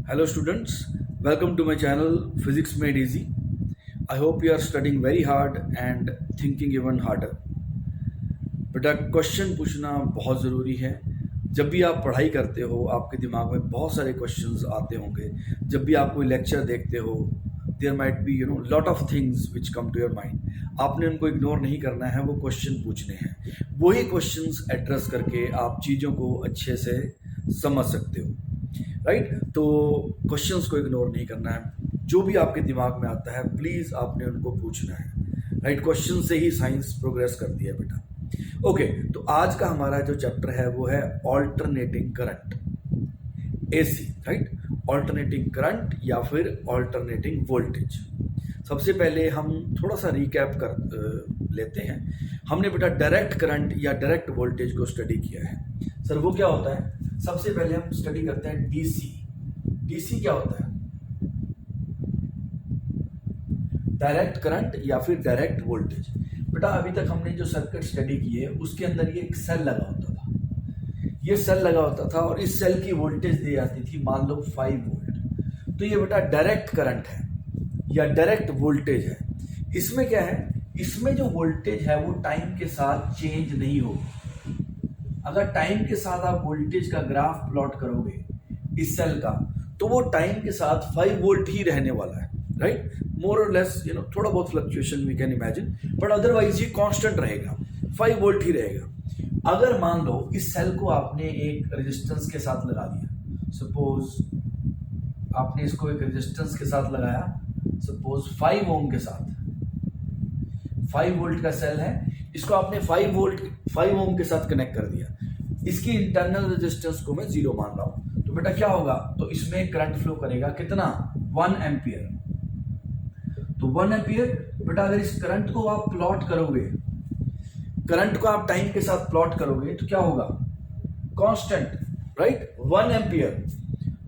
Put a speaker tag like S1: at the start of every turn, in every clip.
S1: Hello students, welcome to my channel Physics Made Easy. I hope you are studying very hard and thinking even harder. बेटा question पूछना बहुत ज़रूरी है। जब भी आप पढ़ाई करते हो आपके दिमाग में बहुत सारे क्वेश्चंस आते होंगे। जब भी आप कोई लेक्चर देखते हो there might be lot of things which come to your mind. आपने उनको इग्नोर नहीं करना है, वो क्वेश्चन पूछने हैं। वही क्वेश्चंस एड्रेस करके आप चीज़ों को अच्छे से समझ सकते हो, राइट? तो क्वेश्चंस को इग्नोर नहीं करना है। जो भी आपके दिमाग में आता है प्लीज़ आपने उनको पूछना है, राइट? क्वेश्चन से ही साइंस प्रोग्रेस करती है बेटा। ओके, तो आज का हमारा जो चैप्टर है वो है alternating current, AC, right? Alternating current या फिर ऑल्टरनेटिंग वोल्टेज। सबसे पहले हम थोड़ा सा रिकैप कर लेते हैं। हमने बेटा डायरेक्ट करंट या डायरेक्ट वोल्टेज को स्टडी किया है। सर वो क्या होता है? सबसे पहले हम स्टडी करते हैं डीसी। डीसी क्या होता है? डायरेक्ट करंट या फिर डायरेक्ट वोल्टेज। बेटा अभी तक हमने जो सर्किट स्टडी की है उसके अंदर ये एक सेल लगा होता था। ये सेल लगा होता था और इस सेल की वोल्टेज दी जाती थी, मान लो 5 वोल्ट। तो ये बेटा डायरेक्ट करंट है या डायरेक्ट वोल्टेज है। इसमें क्या है? इसमें जो वोल्टेज है वो टाइम के साथ चेंज नहीं होगी। अगर टाइम के साथ आप वोल्टेज का ग्राफ प्लॉट करोगे इस सेल का, तो वो टाइम के साथ 5 वोल्ट ही रहने वाला है, राइट? मोर और लेस थोड़ा बहुत fluctuation we can imagine, but otherwise ये कांस्टेंट रहेगा, 5 वोल्ट ही रहेगा। अगर मान लो इस सेल को आपने एक रेजिस्टेंस के साथ लगा दिया, सपोज आपने इसको एक रेजिस्टेंस के साथ लगाया, सपोज 5 ओम के साथ। 5 वोल्ट का सेल है, इसको आपने 5 ओम के साथ कनेक्ट कर दिया। इसकी इंटरनल रेजिस्टेंस को मैं 0 मान रहा हूं, तो बेटा क्या होगा? तो इसमें करंट फ्लो करेगा कितना? 1 एम्पियर। तो 1 एम्पियर बेटा अगर इस करंट को आप प्लॉट करोगे, करंट को आप टाइम के साथ प्लॉट करोगे तो क्या होगा? Constant, right? 1 एम्पियर।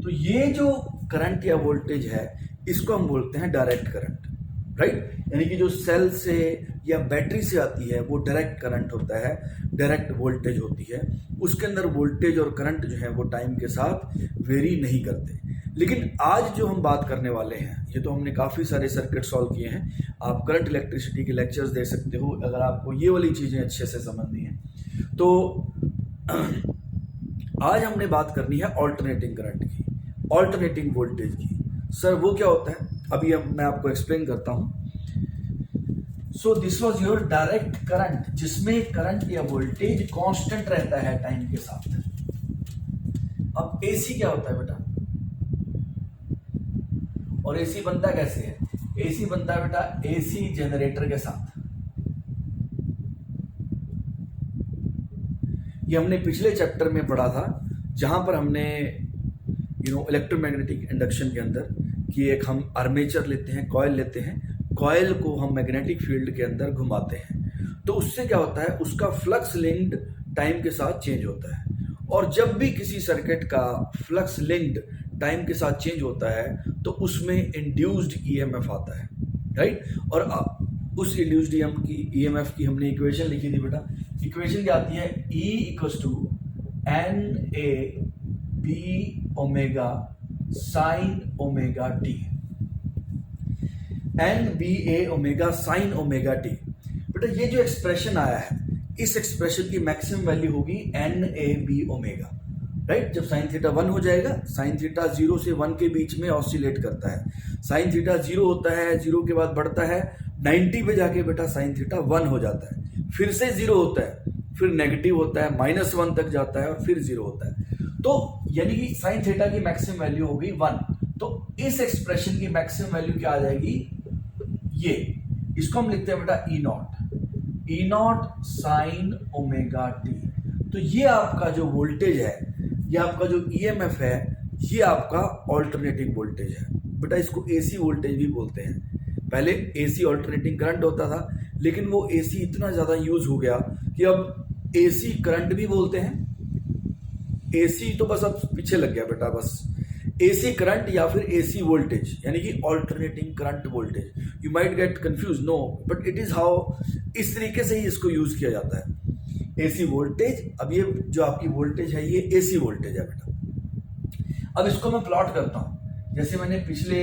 S1: तो ये जो करंट या वोल्टेज है इसको हम बोलते हैं डायरेक्ट करंट, राइट? यानी कि जो सेल से या बैटरी से आती है वो डायरेक्ट करंट होता है, डायरेक्ट वोल्टेज होती है। उसके अंदर वोल्टेज और करंट जो है वो टाइम के साथ वेरी नहीं करते। लेकिन आज जो हम बात करने वाले हैं, ये तो हमने काफ़ी सारे सर्किट सॉल्व किए हैं। आप करंट इलेक्ट्रिसिटी के लेक्चर्स दे सकते हो अगर आपको ये वाली चीज़ें अच्छे से समझनी है। तो आज हमने बात करनी है ऑल्टरनेटिंग करंट की, ऑल्टरनेटिंग वोल्टेज की। सर वो क्या होता है? अभी मैं आपको एक्सप्लेन करता हूं। So this was your direct current, जिसमें करंट या वोल्टेज कांस्टेंट रहता है टाइम के साथ। अब एसी क्या होता है बेटा? और एसी बनता कैसे है? एसी बनता है बेटा एसी जनरेटर के साथ। ये हमने पिछले चैप्टर में पढ़ा था, जहां पर हमने इलेक्ट्रोमैग्नेटिक इंडक्शन के अंदर कि एक हम आर्मेचर लेते हैं, कॉइल लेते हैं, कॉइल को हम मैग्नेटिक फील्ड के अंदर घुमाते हैं। तो उससे क्या होता है? उसका फ्लक्स लिंक्ड टाइम के साथ चेंज होता है। और जब भी किसी सर्किट का फ्लक्स लिंक्ड टाइम के साथ चेंज होता है तो उसमें इंड्यूस्ड ईएमएफ आता है, राइट? और उस इंड्यूस्ड ईएमएफ की हमने इक्वेशन लिखी थी बेटा। इक्वेशन क्या आती है? E = NAB omega sine omega T. NBA omega sine omega T. बेटा ये जो एक्सप्रेशन आया है, इस एक्सप्रेशन की मैक्सिमम वैल्यू होगी NAB ओमेगा, राइट? जब साइन थीटा 1 हो जाएगा, साइन थीटा 0 से 1 के बीच में ऑसिलेट करता है। साइन थीटा 0 होता है, 0 के बाद बढ़ता है 90 पे जाके बेटा साइन थीटा 1 हो जाता है, फिर से 0 होता है, फिर नेगेटिव होता है, -1 तक जाता है और फिर 0 होता है। तो यानी कि साइन थीटा की मैक्सिमम वैल्यू होगी 1। तो इस एक्सप्रेशन की मैक्सिमम वैल्यू क्या आ जाएगी? ये, इसको हम लिखते हैं बेटा E0 साइन ओमेगा टी। तो ये आपका जो वोल्टेज है, ये आपका जो ईएमएफ है, ये आपका ऑल्टरनेटिंग वोल्टेज है। बेटा इसको एसी वोल्टेज भी बोलते हैं। पहले एसी ऑल्टरनेटिंग करंट होता था, लेकिन वो एसी इतना ज्यादा यूज हो गया कि अब एसी करंट भी बोलते हैं। एसी तो बस अब पीछे लग गया बेटा, बस एसी करंट या फिर एसी वोल्टेज, यानी कि alternating current voltage. You might get confuse, no, but it is how, इस तरीके से ही इसको यूज किया जाता है। एसी वोल्टेज, अब ये जो आपकी वोल्टेज है ये एसी वोल्टेज है बेटा। अब इसको मैं प्लॉट करता हूं। जैसे मैंने पिछले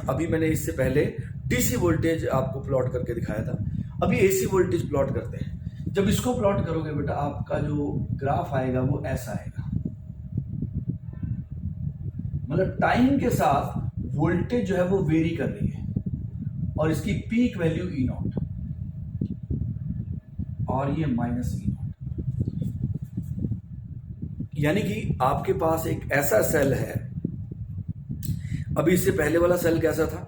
S1: अभी मैंने इससे पहले डीसी वोल्टेज आपको प्लॉट करके दिखाया था। अभी एसी वोल्टेज प्लॉट करते हैं। जब इसको प्लॉट करोगे बेटा, आपका जो ग्राफ आएगा वो ऐसा आएगा, मतलब टाइम के साथ वोल्टेज जो है वो वेरी कर रही है और इसकी पीक वैल्यू ई नॉट और ये माइनस ई नॉट। यानी कि आपके पास एक ऐसा सेल है, अभी इससे पहले वाला सेल कैसा था,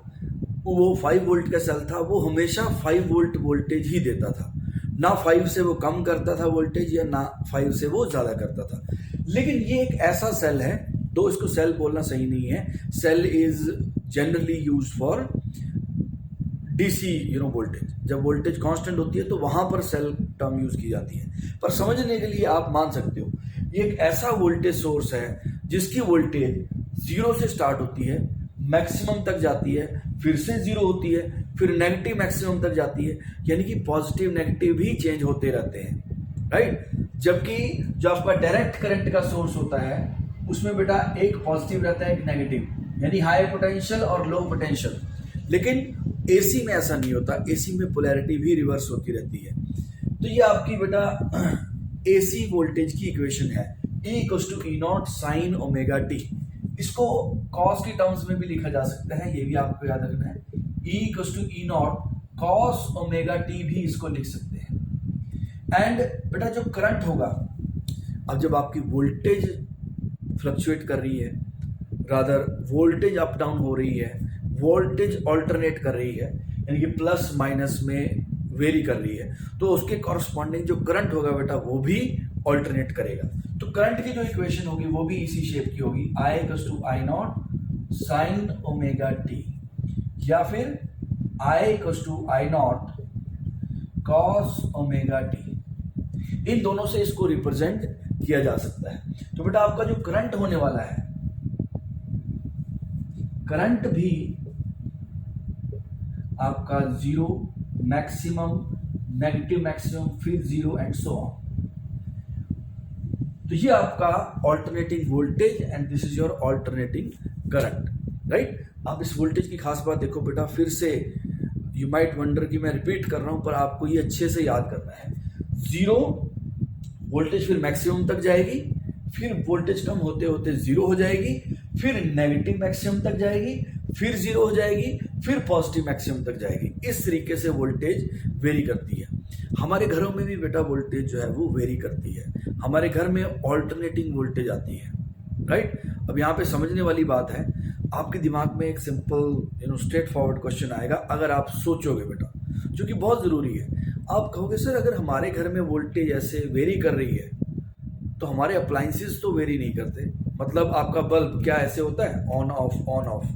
S1: वो 5 वोल्ट का सेल था, वो हमेशा 5 वोल्ट वोल्टेज ही देता था, ना 5 से वो कम करता था वोल्टेज या ना 5 से वो ज्यादा करता था। लेकिन ये एक ऐसा सेल है, तो इसको सेल बोलना सही नहीं है, cell is generally use for DC voltage. जब वोल्टेज कांस्टेंट होती है तो वहां पर सेल टर्म यूज की जाती है, पर समझने के लिए आप मान सकते हो ये एक ऐसा वोल्टेज सोर्स है जिसकी वोल्टेज 0 से स्टार्ट होती है, मैक्सिमम तक जाती है, फिर से 0 होती है, फिर नेगेटिव मैक्सिमम तक जाती है, यानी कि पॉजिटिव नेगेटिव भी चेंज होते रहते हैं, राइट। जबकि जो आपका डायरेक्ट करंट का सोर्स होता है उसमें बेटा एक पॉजिटिव रहता है, एक नेगेटिव, यानी हाई पोटेंशियल और लो पोटेंशियल। लेकिन एसी में ऐसा नहीं होता, एसी में पोलैरिटी भी रिवर्स होती रहती है। तो ये आपकी बेटा एसी वोल्टेज की इक्वेशन है, E = E0 sin omega T. इसको कॉस की टर्म्स में भी लिखा जा सकता है, ये भी आपको याद रखना है, E = E0 cos omega T भी इसको लिख सकते हैं। एंड बेटा जो करंट होगा, अब जब आपकी वोल्टेज फ्लक्चुएट कर रही है, रादर वोल्टेज अप डाउन हो रही है, वोल्टेज ऑल्टरनेट कर रही है, यानी कि प्लस माइनस में वेरी कर रही है, तो उसके कॉरस्पॉन्डिंग जो करंट होगा बेटा वो भी ऑल्टरनेट करेगा। तो करंट की जो इक्वेशन होगी वो भी इसी शेप की होगी, I = I0 sin omega T, या फिर I = I0 cos omega t. इन दोनों से इसको रिप्रेजेंट किया जा सकता है। तो बेटा आपका जो करंट होने वाला है, करंट भी आपका 0, मैक्सिमम, नेगेटिव मैक्सिमम, फिर 0 एंड सो ऑन। तो ये आपका alternating voltage and this is your alternating current, right. आप इस वोल्टेज की खास बात देखो बेटा, फिर से यू माइट वंडर कि मैं रिपीट कर रहा हूं, पर आपको ये अच्छे से याद करना है। 0 वोल्टेज फिर मैक्सिमम तक जाएगी, फिर वोल्टेज कम होते होते 0 हो जाएगी, फिर नेगेटिव मैक्सिमम तक जाएगी, फिर 0 हो जाएगी, फिर पॉजिटिव मैक्सिमम तक जाएगी। इस तरीके से वोल्टेज वेरी करती है। हमारे घरों में भी बेटा वोल्टेज जो है वो वेरी करती है, हमारे घर में ऑल्टरनेटिंग वोल्टेज आती है, राइट। अब यहाँ पे समझने वाली बात है, आपके दिमाग में एक सिंपल स्ट्रेट फॉरवर्ड क्वेश्चन आएगा अगर आप सोचोगे बेटा, जो कि बहुत जरूरी है। आप कहोगे सर अगर हमारे घर में वोल्टेज ऐसे वेरी कर रही है तो हमारे अप्लायंसेस तो वेरी नहीं करते, मतलब आपका बल्ब क्या ऐसे होता है ऑन ऑफ,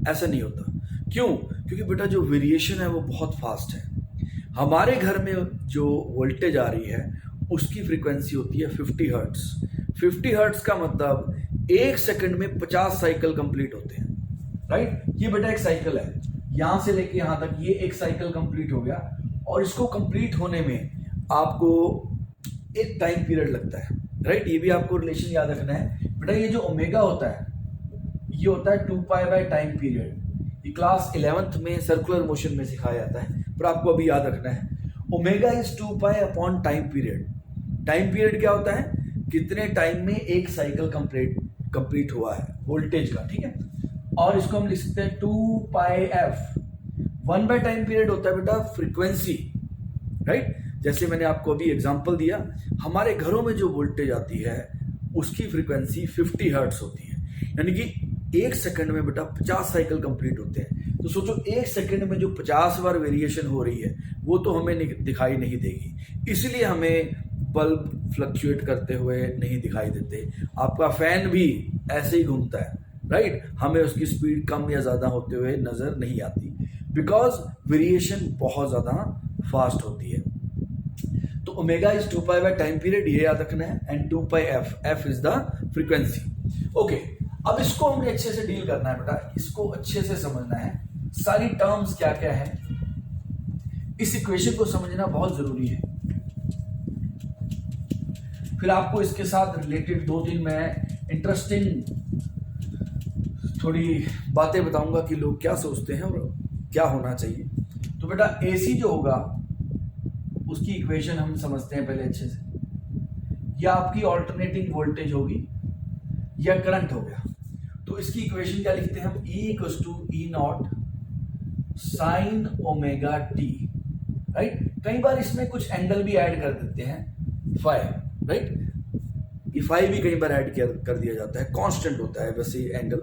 S1: ऐसा नहीं होता। क्यों? क्योंकि बेटा जो वेरिएशन है वो बहुत फास्ट है। हमारे घर में जो वोल्टेज आ रही है उसकी फ्रीक्वेंसी होती है 50 हर्ट्ज। 50 हर्ट्ज का मतलब 1 सेकंड में 50 साइकिल कंप्लीट होते हैं, राइट। ये बेटा एक साइकिल है, यहां से लेके यहां तक ये एक साइकिल कंप्लीट हो गया, और इसको कंप्लीट होने में आपको एक टाइम पीरियड लगता है, राइट। ये भी आपको रिलेशन याद रखना है बेटा। ये जो ओमेगा होता है ये होता है 2π टाइम पीरियड। ये क्लास 11th में सर्कुलर मोशन में सिखाया जाता है, पर आपको अभी याद रखना है omega is 2π time period. Time period क्या होता है, कितने टाइम में एक साइकिल कंप्लीट हुआ है वोल्टेज का, ठीक है। और इसको हम लिख सकते हैं 2πf। 1 टाइम पीरियड होता है बेटा फ्रीक्वेंसी, राइट। जैसे मैंने आपको अभी एग्जांपल दिया, हमारे घरों में जो वोल्टेज आती है उसकी फ्रीक्वेंसी 50 हर्ट्ज होती है, यानी कि 1 सेकंड में बेटा 50 साइकिल कंप्लीट होते हैं। तो सोचो 1 सेकंड में जो 50 बार वेरिएशन हो रही है वो तो हमें दिखाई नहीं देगी, इसलिए हमें बल्ब फ्लक्चुएट करते हुए नहीं दिखाई देते। आपका फैन भी ऐसे ही घूमता है, राइट, हमें उसकी स्पीड कम या ज्यादा होते हुए नजर नहीं आती, बिकॉज वेरिएशन बहुत ज्यादा फास्ट होती है। तो ओमेगा इज 2π टाइम पीरियड, ये याद रखना है, and 2πf, f is the frequency. Okay, अब इसको हमें अच्छे से डील करना है बेटा, इसको अच्छे से समझना है, सारी टर्म्स क्या क्या है, इस इक्वेशन को समझना बहुत जरूरी है। फिर आपको इसके साथ रिलेटेड 2-3 मैं इंटरेस्टिंग थोड़ी बातें बताऊंगा कि लोग क्या सोचते हैं और क्या होना चाहिए। तो बेटा AC जो होगा उसकी इक्वेशन हम समझते हैं पहले अच्छे से। या आपकी ऑल्टरनेटिंग वोल्टेज होगी या करंट हो गया। तो इसकी इक्वेशन क्या लिखते हैं हम, E=E0 sine omega T, right. कई बार इसमें कुछ एंगल भी ऐड कर देते हैं, फाई, राइट। ये फाई भी कई बार ऐड कर दिया जाता है, कांस्टेंट होता है वैसे एंगल।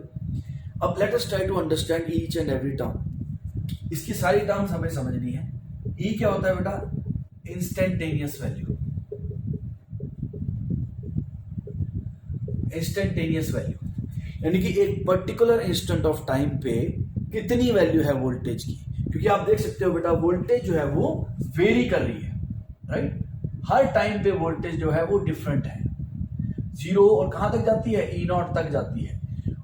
S1: अब let us try to understand each and every term. इसकी सारी टर्म्स हमें समझनी है। ई क्या होता है बेटा, इंस्टेंटेनियस वैल्यू, इंस्टेंटेनियस वैल्यू यानी कि एक पर्टिकुलर इंस्टेंट ऑफ टाइम पे कितनी वैल्यू है वोल्टेज की। क्योंकि आप देख सकते हो बेटा वोल्टेज जो है वो वेरी कर रही है, राइट। हर टाइम पे वोल्टेज जो है वो डिफरेंट है। जीरो और कहां तक जाती है, E0 तक जाती है,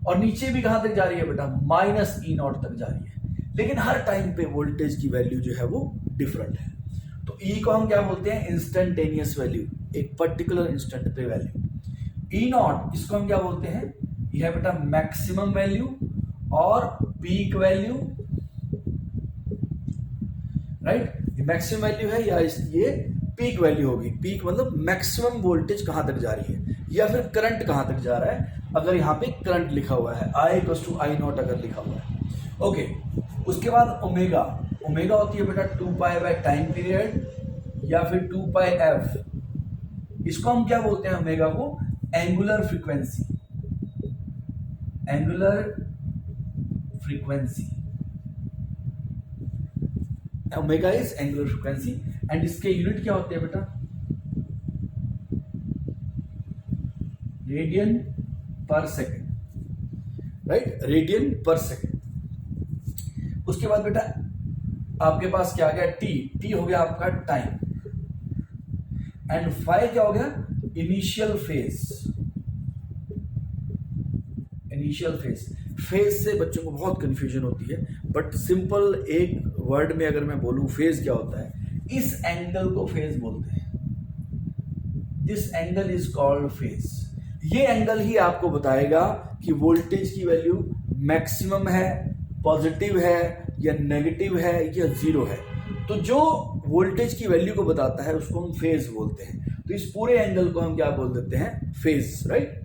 S1: और नीचे भी कहां तक जा रही है बेटा, -E0 तक जा रही है। लेकिन हर टाइम पे वोल्टेज की वैल्यू जो है वो डिफरेंट है। तो E को हम क्या बोलते हैं, इंस्टेंटेनियस वैल्यू, एक पर्टिकुलर इंस्टेंट पे वैल्यू। E0 इसको हम क्या बोलते हैं, यह है बेटा मैक्सिमम वैल्यू और पीक वैल्यू, राइट। ये मैक्सिमम वैल्यू है या ये पीक वैल्यू होगी। पीक मतलब मैक्सिमम वोल्टेज कहां तक जा रही है या फिर करंट कहां तक जा रहा है। अगर यहाँ पे करंट लिखा हुआ है I=I0 अगर लिखा हुआ है, ओके। उसके बाद ओमेगा, ओमेगा होती है बेटा 2π टाइम पीरियड या फिर 2πf। इसको हम क्या बोलते हैं, ओमेगा को angular frequency, angular frequency, omega is angular frequency. And इसके यूनिट क्या होते हैं बेटा, रेडियन पर सेकेंड, राइट, रेडियन पर सेकेंड। उसके बाद बेटा आपके पास क्या आ गया, टी हो गया आपका टाइम, एंड फाई क्या हो गया, initial phase, initial phase. Phase से बच्चों को बहुत कंफ्यूजन होती है, बट सिंपल एक वर्ड में अगर मैं बोलूं फेज क्या होता है, इस एंगल को फेज बोलते हैं। This angle is called phase. ये एंगल ही आपको बताएगा कि वोल्टेज की वैल्यू मैक्सिमम है, पॉजिटिव है या नेगेटिव है या जीरो है। तो जो वोल्टेज की वैल्यू को बताता है उसको हम फेज बोलते हैं। तो इस पूरे एंगल को हम क्या बोल देते हैं, phase, right.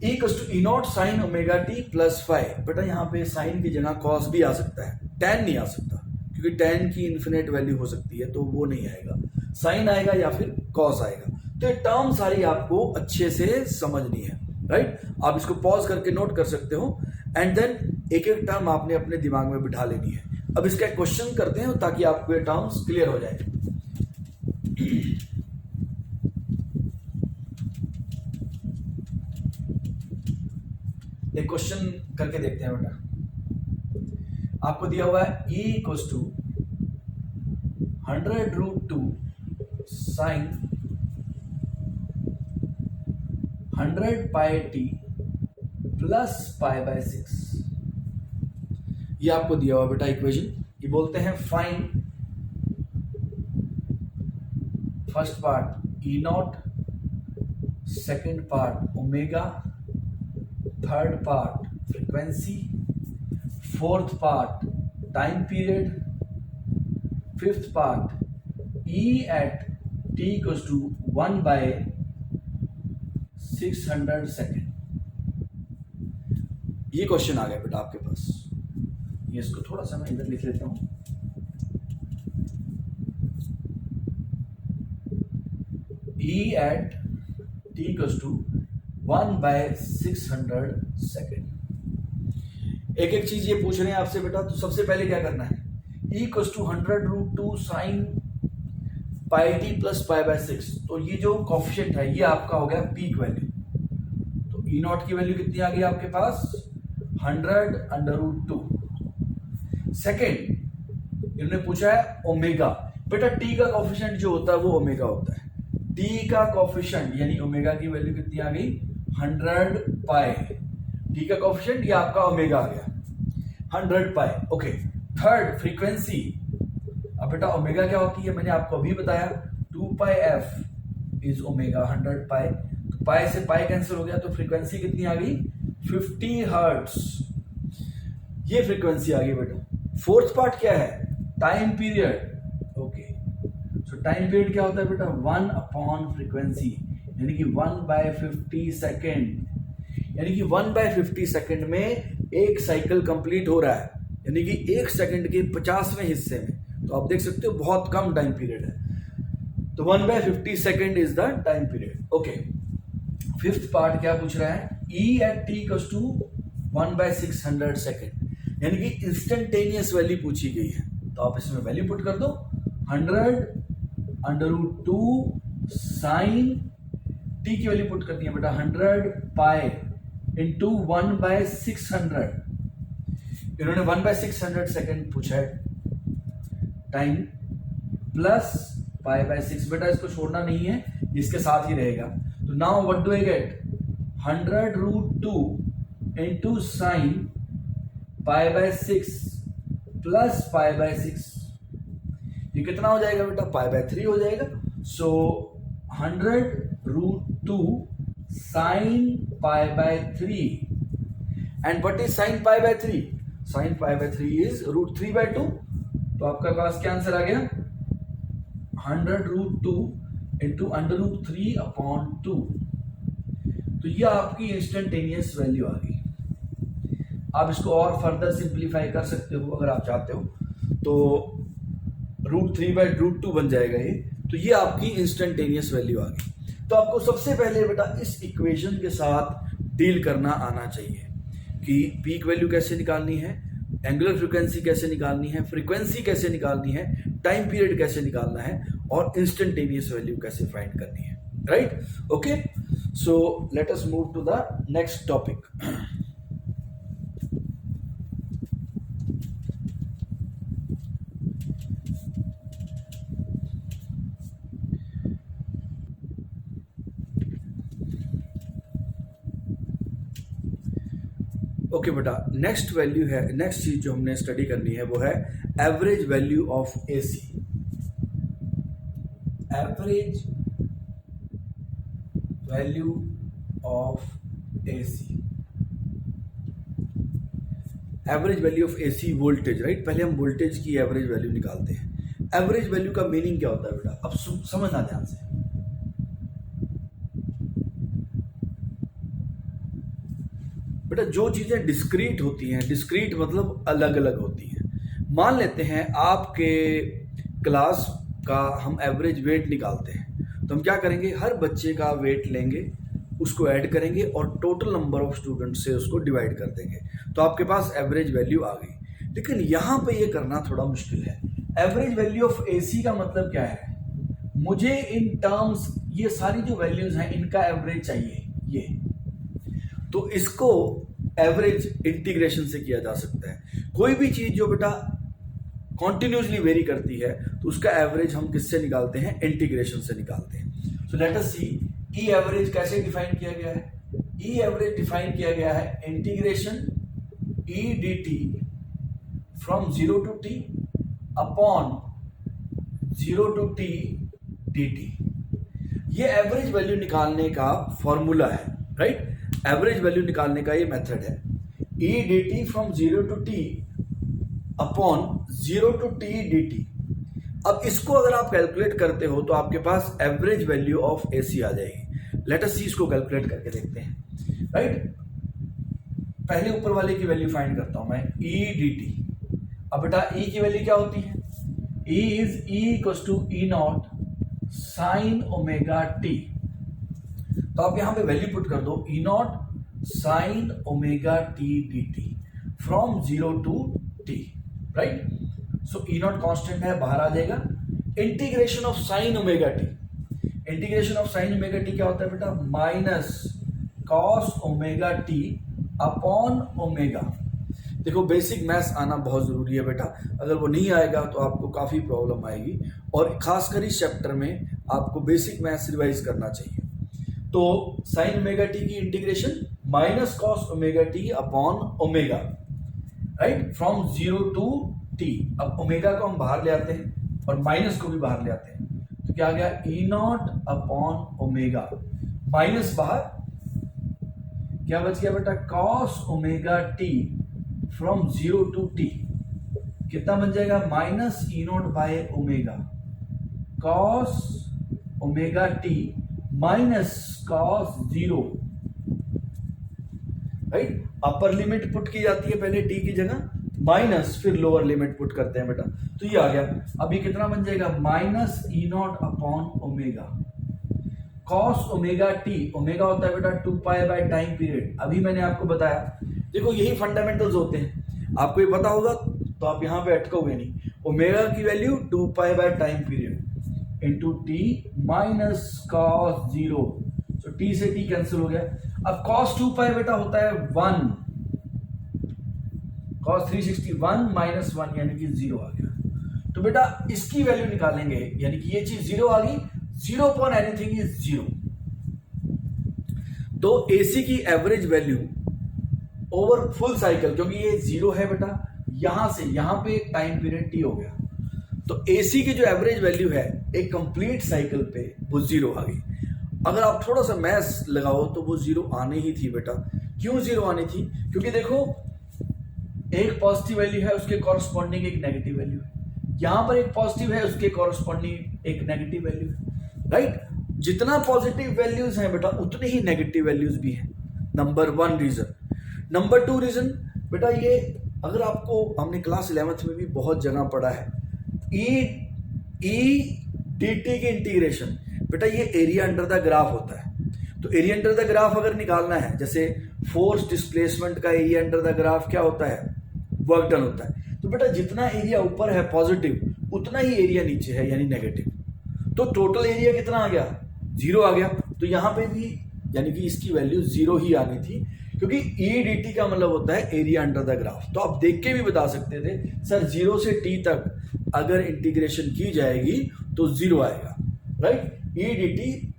S1: E=E0 sine omega t plus phi. बेटा यहाँ पे साइन की जगह कॉस भी आ सकता है, टैन नहीं आ सकता, क्योंकि टैन की इन्फिनिट वैल्यू हो सकती है तो वो नहीं आएगा, साइन आएगा या फिर कॉस आएगा। तो ये टर्म सारी आपको अच्छे से समझनी है, राइट। आप इसको पॉज करके नोट कर सकते हो, एंड देन एक एक टर्म आपने अपने दिमाग में बिठा लेनी है। अब इसका क्वेश्चन करते हैं ताकि आपको ये टर्म्स क्लियर हो जाए। एक क्वेश्चन करके देखते हैं बेटा। आपको दिया हुआ है E=100√2 साइन 100πt प्लस π/6। ये आपको दिया हुआ बेटा इक्वेशन। ये बोलते हैं find first part E0, second part omega, third part frequency, fourth part time period, fifth part E at t=1/600 second. ये क्वेश्चन आ गया बेटा आपके पास। ये इसको थोड़ा सा मैं इधर लिख लेता हूं। E at t=1/600 second. एक एक चीज ये पूछ रहे हैं आपसे बेटा, तो सबसे पहले क्या करना है, E=100√2 साइन πt प्लस π/6। तो ये जो कॉफिशिएंट है ये आपका हो गया पीक वैल्यू। तो E0 की वैल्यू कितनी आ गई आपके पास, 100√2। सेकेंड इन्होंने पूछा है ओमेगा। बेटा टी का कॉफिशिएंट जो होता है वो ओमेगा होता है। टी का कॉफिशिएंट यानी ओमेगा की वैल्यू कितनी आ गई, 100π। टी का कॉफिशिएंट ये आपका ओमेगा आ गया 100π, ओके। Third frequency. अब बेटा ओमेगा क्या होती है, मैंने आपको अभी बताया 2πf इज ओमेगा 100π। तो पाई से पाई कैंसिल हो गया तो फ्रीक्वेंसी कितनी आ गई 50 हर्ट्ज, ये फ्रीक्वेंसी आ गई बेटा। फोर्थ पार्ट क्या है, टाइम पीरियड। ओके, सो टाइम पीरियड क्या होता है बेटा 1 अपॉन फ्रीक्वेंसी, यानी कि 1/50 सेकेंड, यानी कि 1/50 सेकेंड में एक साइकिल कंप्लीट हो रहा है, यानी कि 1 सेकेंड के 50वें हिस्से में। तो आप देख सकते हो बहुत कम टाइम पीरियड है, तो 1/50 second is the time period. Okay, fifth part क्या पूछ रहा है, E at t equals to 1/600 second, यानी कि इंस्टेंटेनियस वैल्यू पूछी गई है। तो आप इसमें वैल्यू पुट कर दो 100√2 साइन t की वैल्यू पुट करनी है बेटा 100 पाई इंटू 1/600, इन्होंने 1/600 सेकेंड पूछा है टाइम, प्लस π/6, बेटा इसको छोड़ना नहीं है, इसके साथ ही रहेगा। तो now what do I get 100√2 into sine π/6 plus π/6, ये कितना हो जाएगा बेटा π/3 हो जाएगा। So 100√2 sine π/3, and what is sine π/3, sine π/3 is √3/2। तो आपका पास क्या आंसर आ गया 100√2 इंटू √3/2। तो ये आपकी इंस्टेंटेनियस वैल्यू आ गई। आप इसको और फर्दर सिंप्लीफाई कर सकते हो अगर आप चाहते हो, तो √3/√2 बन जाएगा ये। तो ये आपकी इंस्टेंटेनियस वैल्यू आ गई। तो आपको सबसे पहले बेटा इस इक्वेशन के साथ डील करना आना चाहिए कि पीक वैल्यू कैसे निकालनी है, एंगुलर फ्रीक्वेंसी कैसे निकालनी है, फ्रीक्वेंसी कैसे निकालनी है, टाइम पीरियड कैसे निकालना है, और इंस्टेंटेनियस वैल्यू कैसे फाइंड करनी है, right. Okay, so let us move to the next topic. Okay बेटा, नेक्स्ट वैल्यू है, नेक्स्ट चीज जो हमने स्टडी करनी है वो है average value of AC. Average value of AC, average value of AC voltage, right. पहले हम वोल्टेज की एवरेज वैल्यू निकालते हैं। एवरेज वैल्यू का मीनिंग क्या होता है बेटा, अब समझना ध्यान से। बेटा जो चीजें डिस्क्रीट होती हैं, डिस्क्रीट मतलब अलग अलग होती हैं। मान लेते हैं आपके क्लास का हम एवरेज वेट निकालते हैं, तो हम क्या करेंगे, हर बच्चे का वेट लेंगे, उसको ऐड करेंगे और टोटल नंबर ऑफ स्टूडेंट से उसको डिवाइड कर देंगे, तो आपके पास एवरेज वैल्यू आ गई। लेकिन यहाँ पे ये करना थोड़ा मुश्किल है। एवरेज वैल्यू ऑफ एसी का मतलब क्या है, मुझे इन टर्म्स ये सारी जो वैल्यूज हैं इनका एवरेज चाहिए ये, तो इसको एवरेज इंटीग्रेशन से किया जा सकता है। कोई भी चीज जो बेटा कॉन्टिन्यूसली वेरी करती है तो उसका एवरेज हम किससे निकालते हैं, इंटीग्रेशन से निकालते हैं। सो लेट अस सी ई एवरेज कैसे डिफाइन किया गया है। ई एवरेज डिफाइन किया गया है integration E D t from 0 to t upon 0 to t dt। ये एवरेज वैल्यू निकालने का फॉर्मूला है, राइट। एवरेज वैल्यू निकालने का ये मेथड है, e dt from 0 to t upon 0 to t dt। अब इसको अगर आप कैलकुलेट करते हो तो आपके पास एवरेज वैल्यू ऑफ एसी आ जाएगी। लेट अस सी इसको कैलकुलेट करके देखते हैं, राइट। पहले ऊपर वाले की वैल्यू फाइंड करता हूं मैं, e dt। अब बेटा e की वैल्यू क्या होती है, e is e equals to e nought sine omega t. तो आप यहां पे वैल्यू पुट कर दो e nought sine omega t d t from 0 to t, right. So e nought constant है, बाहर आ जाएगा। Integration of sine omega t, integration of sine omega t क्या होता है बेटा, minus cos omega t upon omega. देखो basic maths आना बहुत जरूरी है बेटा, अगर वो नहीं आएगा तो आपको काफी प्रॉब्लम आएगी, और खासकर इस चैप्टर में आपको बेसिक मैथ्स रिवाइज करना चाहिए। तो साइन ओमेगा टी की integration minus cos omega t upon omega, right, from 0 to t। अब ओमेगा को हम बाहर ले आते हैं और माइनस को भी बाहर ले आते हैं, तो क्या आ गया, e nought upon omega minus बाहर, क्या बच गया बेटा, cos omega T from 0 to t, कितना बन जाएगा, minus E nought by omega cos omega T minus cos 0, right. Upper limit put की जाती है पहले टी की जगह, माइनस फिर लोअर लिमिट पुट करते हैं बेटा, तो ये आ गया। अभी कितना बन जाएगा, माइनस ई nought upon omega cos omega T, omega होता है बेटा 2 पाई बाय टाइम पीरियड। अभी मैंने आपको बताया, देखो यही फंडामेंटल्स होते हैं, आपको ये पता होगा तो आप यहां पे अटकोगे नहीं। ओमेगा की value 2 pi by time period into T minus cos 0, तो टी से टी कैंसिल हो गया। अब कॉस 2 पाई बेटा होता है 1, कॉस 361 माइनस 1 यानी कि 0 आ गया। तो बेटा इसकी वैल्यू निकालेंगे, यानी कि ये चीज 0 आ गई, 0 अपॉन एनीथिंग इज 0। तो एसी की average value over full cycle, क्योंकि ये 0 है बेटा, यहां से यहां पे टाइम पीरियड टी हो गया, तो एसी की जो एवरेज वैल्यू है एक कंप्लीट साइकिल पे वो 0 आ गई। अगर आप थोड़ा सा मैथ्स लगाओ तो वो 0 आने ही थी बेटा। क्यों 0 आनी थी, क्योंकि देखो एक पॉजिटिव वैल्यू है, उसके कॉरस्पॉन्डिंग एक नेगेटिव वैल्यू है, यहां पर एक पॉजिटिव है, उसके कॉरस्पॉन्डिंग एक नेगेटिव वैल्यू है, राइट। जितना पॉजिटिव वैल्यूज हैं बेटा उतने ही नेगेटिव वैल्यूज भी हैं, नंबर 1 रीजन। नंबर 2 रीजन बेटा, ये अगर आपको हमने क्लास 11th में भी बहुत जगह पढ़ा है, ई डी टी की इंटीग्रेशन, बेटा ये एरिया अंडर द ग्राफ होता है। तो एरिया अंडर द ग्राफ अगर निकालना है, जैसे फोर्स डिस्प्लेसमेंट का एरिया अंडर द ग्राफ क्या होता है, वर्क डन होता है। तो बेटा जितना एरिया ऊपर है पॉजिटिव, उतना ही एरिया नीचे है यानी नेगेटिव। तो टोटल एरिया कितना आ गया, 0 आ गया। तो यहां पे भी यानी कि इसकी वैल्यू 0 ही आनी थी, क्योंकि ई डी टी का मतलब होता है एरिया अंडर द ग्राफ। तो आप देख के भी बता सकते थे सर 0 से टी तक अगर इंटीग्रेशन की जाएगी तो 0 आएगा, राइट। ई डी टी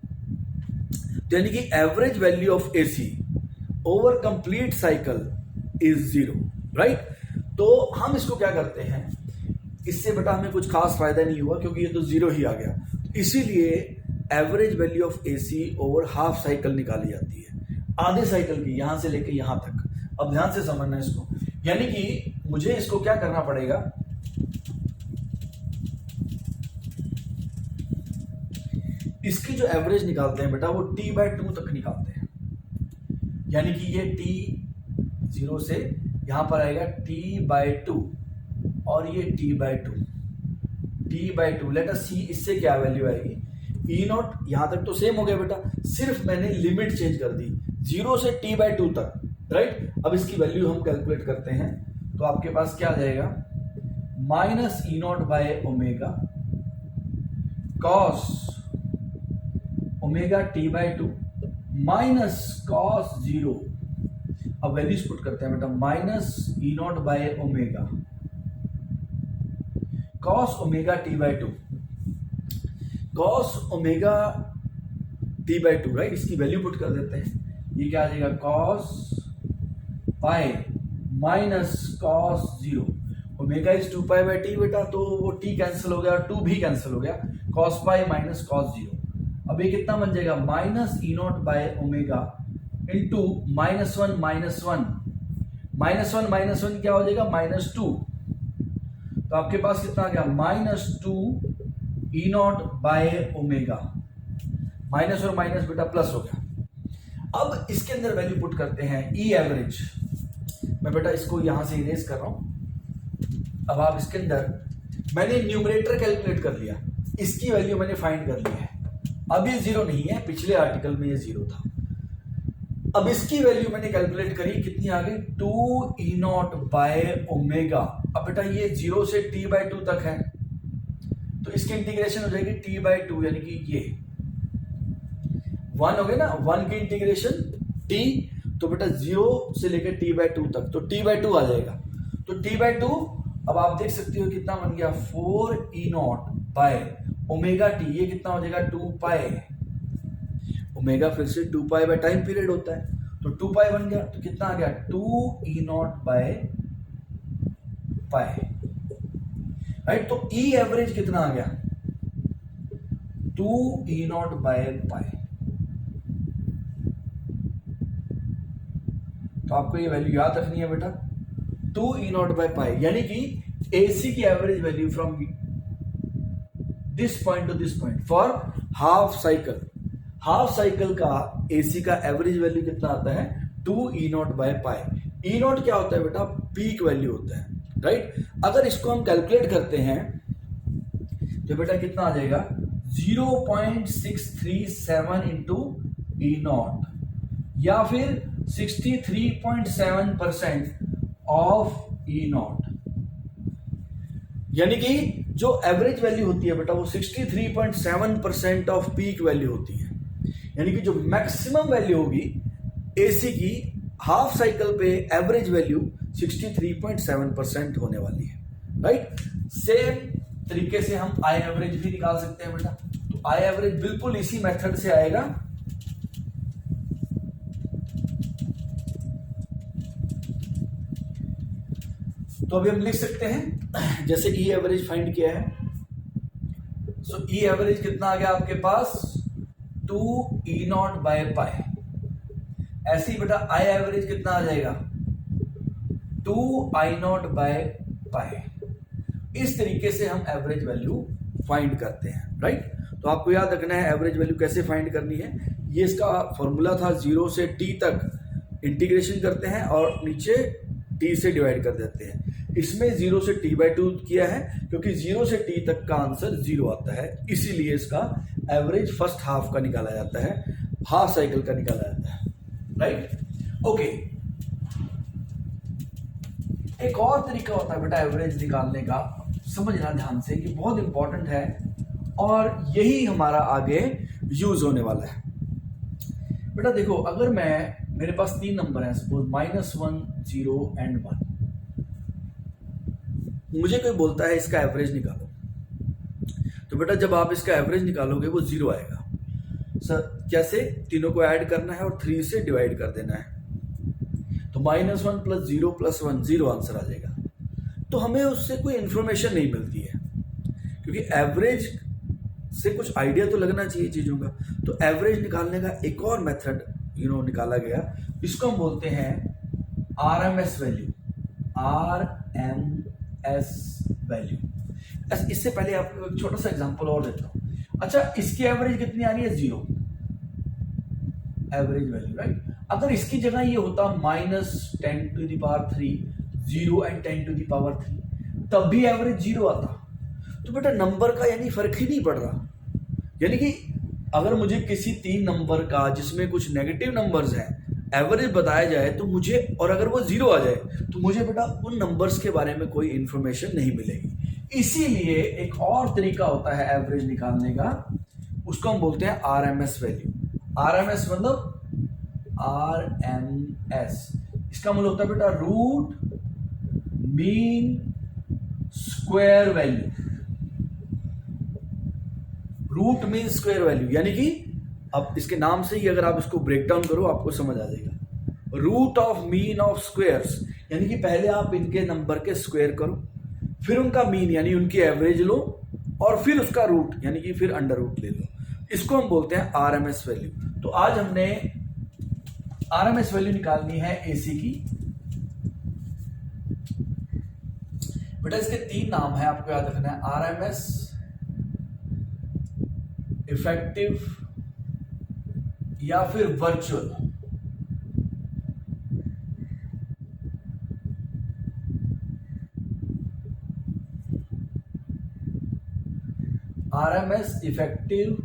S1: यानी कि average value of AC over complete cycle is 0, right. तो हम इसको क्या करते हैं, इससे बेटा हमें कुछ खास फायदा नहीं हुआ क्योंकि ये तो 0 ही आ गया, तो इसीलिए average value of AC over half cycle निकाली जाती है, आधे साइकिल की, यहां से लेके यहां तक। अब ध्यान से समझना इसको, यानी कि मुझे इसको क्या करना पड़ेगा, इसकी जो एवरेज निकालते हैं बेटा वो t/2 तक निकालते हैं, यानी कि ये t 0 से यहां पर आएगा t/2 और ये t/2 लेट अस सी, इससे क्या वैल्यू आएगी, ई नॉट, यहां तक तो सेम हो गया बेटा, सिर्फ मैंने लिमिट चेंज कर दी 0 से t/2 तक, राइट। अब इसकी वैल्यू हम कैलकुलेट करते हैं, तो आपके पास क्या आ जाएगा, minus E nought by omega cos omega t/2 minus cos 0। अब वैल्यूज पुट करते हैं बेटा, minus E nought by omega cos omega t/2 cos omega t/2, right. इसकी वैल्यू पुट कर देते हैं, ये क्या आ जाएगा, cos pi minus cos 0। Omega is 2 pi by T बेटा, तो वो t कैंसिल हो गया और 2 भी कैंसिल हो गया, कॉस पाई माइनस कॉस 0। अब ये कितना बन जाएगा, minus E nought by omega into -1 -1 -1 क्या हो जाएगा, -2। तो आपके पास कितना आ गया, -2 e nought by omega, minus और माइनस बेटा प्लस हो गया। अब इसके अंदर वैल्यू पुट करते हैं ई एवरेज, मैं बेटा इसको यहां से इरेज कर रहा हूं। अब आप इसके अंदर, मैंने न्यूमरेटर कैलकुलेट कर लिया, इसकी वैल्यू मैंने फाइंड कर ली है, अब ये 0 नहीं है, पिछले आर्टिकल में ये 0 था। अब इसकी वैल्यू मैंने कैलकुलेट करी, कितनी आ गई, 2 ई नॉट बाय ओमेगा। अब बेटा ये 0 से t/2 तक है, तो इसकी इंटीग्रेशन हो जाएगी t/2, यानी कि ये 1 हो गया ना, 1 की इंटीग्रेशन t, तो बेटा 0 से लेकर t/2 तक, तो t/2 आ जाएगा। तो t/2 अब आप देख सकते हो कितना बन गया, 4 ई नॉट बाय ओमेगा टी, ये कितना हो जाएगा, 2 पाई, ओमेगा फिर से 2 पाई बाय टाइम पीरियड होता है, तो 2 पाई बन गया, तो कितना आ गया, 2 e nought by pi, right. तो ई एवरेज कितना आ गया, 2 ई नॉट बाय पाई, तो आपको ये वैल्यू याद रखनी है बेटा, 2 ई नॉट बाय पाई, यानी कि AC की average value from this point to this point for half cycle. Half cycle का AC का एवरेज वैल्यू कितना आता है, 2 e nought by pi. E nought क्या होता है बेटा, पीक वैल्यू होता है, राइट। अगर इसको हम कैलकुलेट करते हैं तो बेटा कितना आ जाएगा, 0.637 इंटू ई नॉट, या फिर 63.7% ऑफ ई नॉट, यानी कि जो एवरेज वैल्यू होती है बेटा वो 63.7% ऑफ पीक वैल्यू होती है। यानी कि जो मैक्सिमम वैल्यू होगी AC की हाफ साइकिल पे एवरेज वैल्यू 63.7% होने वाली है, राइट। सेम तरीके से हम आई एवरेज भी निकाल सकते हैं बेटा। तो आई एवरेज बिल्कुल इसी मेथड से आएगा। तो अभी हम लिख सकते हैं, जैसे ई एवरेज फाइंड किया है, सो ई एवरेज कितना आ गया आपके पास, 2 ई नॉट बाय पाई। ऐसे ही बेटा आई एवरेज कितना आ जाएगा, 2 आई नॉट बाय पाई। इस तरीके से हम एवरेज वैल्यू फाइंड करते हैं, राइट। तो आपको याद रखना है एवरेज वैल्यू कैसे फाइंड करनी है। ये इसका फॉर्मूला था, 0 से t तक इंटीग्रेशन करते हैं और नीचे t से डिवाइड कर देते हैं। इसमें 0 से t/2 किया है क्योंकि 0 से t तक का आंसर 0 आता है, इसीलिए इसका एवरेज फर्स्ट हाफ का निकाला जाता है, हाफ साइकिल का निकाला जाता है, राइट। ओके, एक और तरीका होता है बेटा एवरेज निकालने का, समझना ध्यान से, कि बहुत इंपॉर्टेंट है और यही हमारा आगे यूज होने वाला है। बेटा देखो, अगर मेरे पास 3 नंबर हैं, सपोज -1, 0 एंड 1, मुझे कोई बोलता है इसका एवरेज निकालो, तो बेटा जब आप इसका एवरेज निकालोगे वो 0 आएगा। सर कैसे, तीनों को ऐड करना है और 3 से डिवाइड कर देना है, तो -1 + 0 + 1 0 आंसर आ जाएगा। तो हमें उससे कोई इंफॉर्मेशन नहीं मिलती है, क्योंकि एवरेज से कुछ आइडिया तो लगना चाहिए चीजों का। तो एवरेज निकालने का एक और मेथड निकाला गया, इसको हम बोलते हैं RMS वैल्यू। RMS value. इससे पहले आपको एक छोटा सा एग्जांपल और देता हूं। अच्छा, इसकी एवरेज कितनी आ रही है, 0 एवरेज वैल्यू, राइट। अगर इसकी जगह ये होता -10⁻³ 0 एंड 10⁻³ तब भी एवरेज 0 आता। तो बेटा नंबर का यानी फर्क ही नहीं पड़ रहा। यानी कि अगर मुझे किसी 3 नंबर का जिसमें कुछ नेगेटिव नंबर्स हैं एवरेज बताया जाए तो मुझे, और अगर वो 0 आ जाए तो मुझे बेटा उन नंबर्स के बारे में कोई इंफॉर्मेशन नहीं मिलेगी। इसीलिए एक और तरीका होता है एवरेज निकालने का, उसको हम बोलते हैं RMS वैल्यू। RMS मतलब RMS, इसका मतलब होता है बेटा root mean square value. Root mean square value, यानी कि अब इसके नाम से ही अगर आप इसको ब्रेक डाउन करो आपको समझ आ जाएगा। Root of mean of squares, यानी कि पहले आप इनके नंबर के स्क्वायर करो, फिर उनका मीन यानी उनकी एवरेज लो, और फिर उसका रूट यानी कि फिर अंडर रूट ले लो। इसको हम बोलते हैं RMS वैल्यू। तो आज हमने RMS वैल्यू निकालनी है AC की। बेटा इसके 3 नाम है, आपको याद रखना है, RMS, इफेक्टिव या फिर वर्चुअल। RMS, इफेक्टिव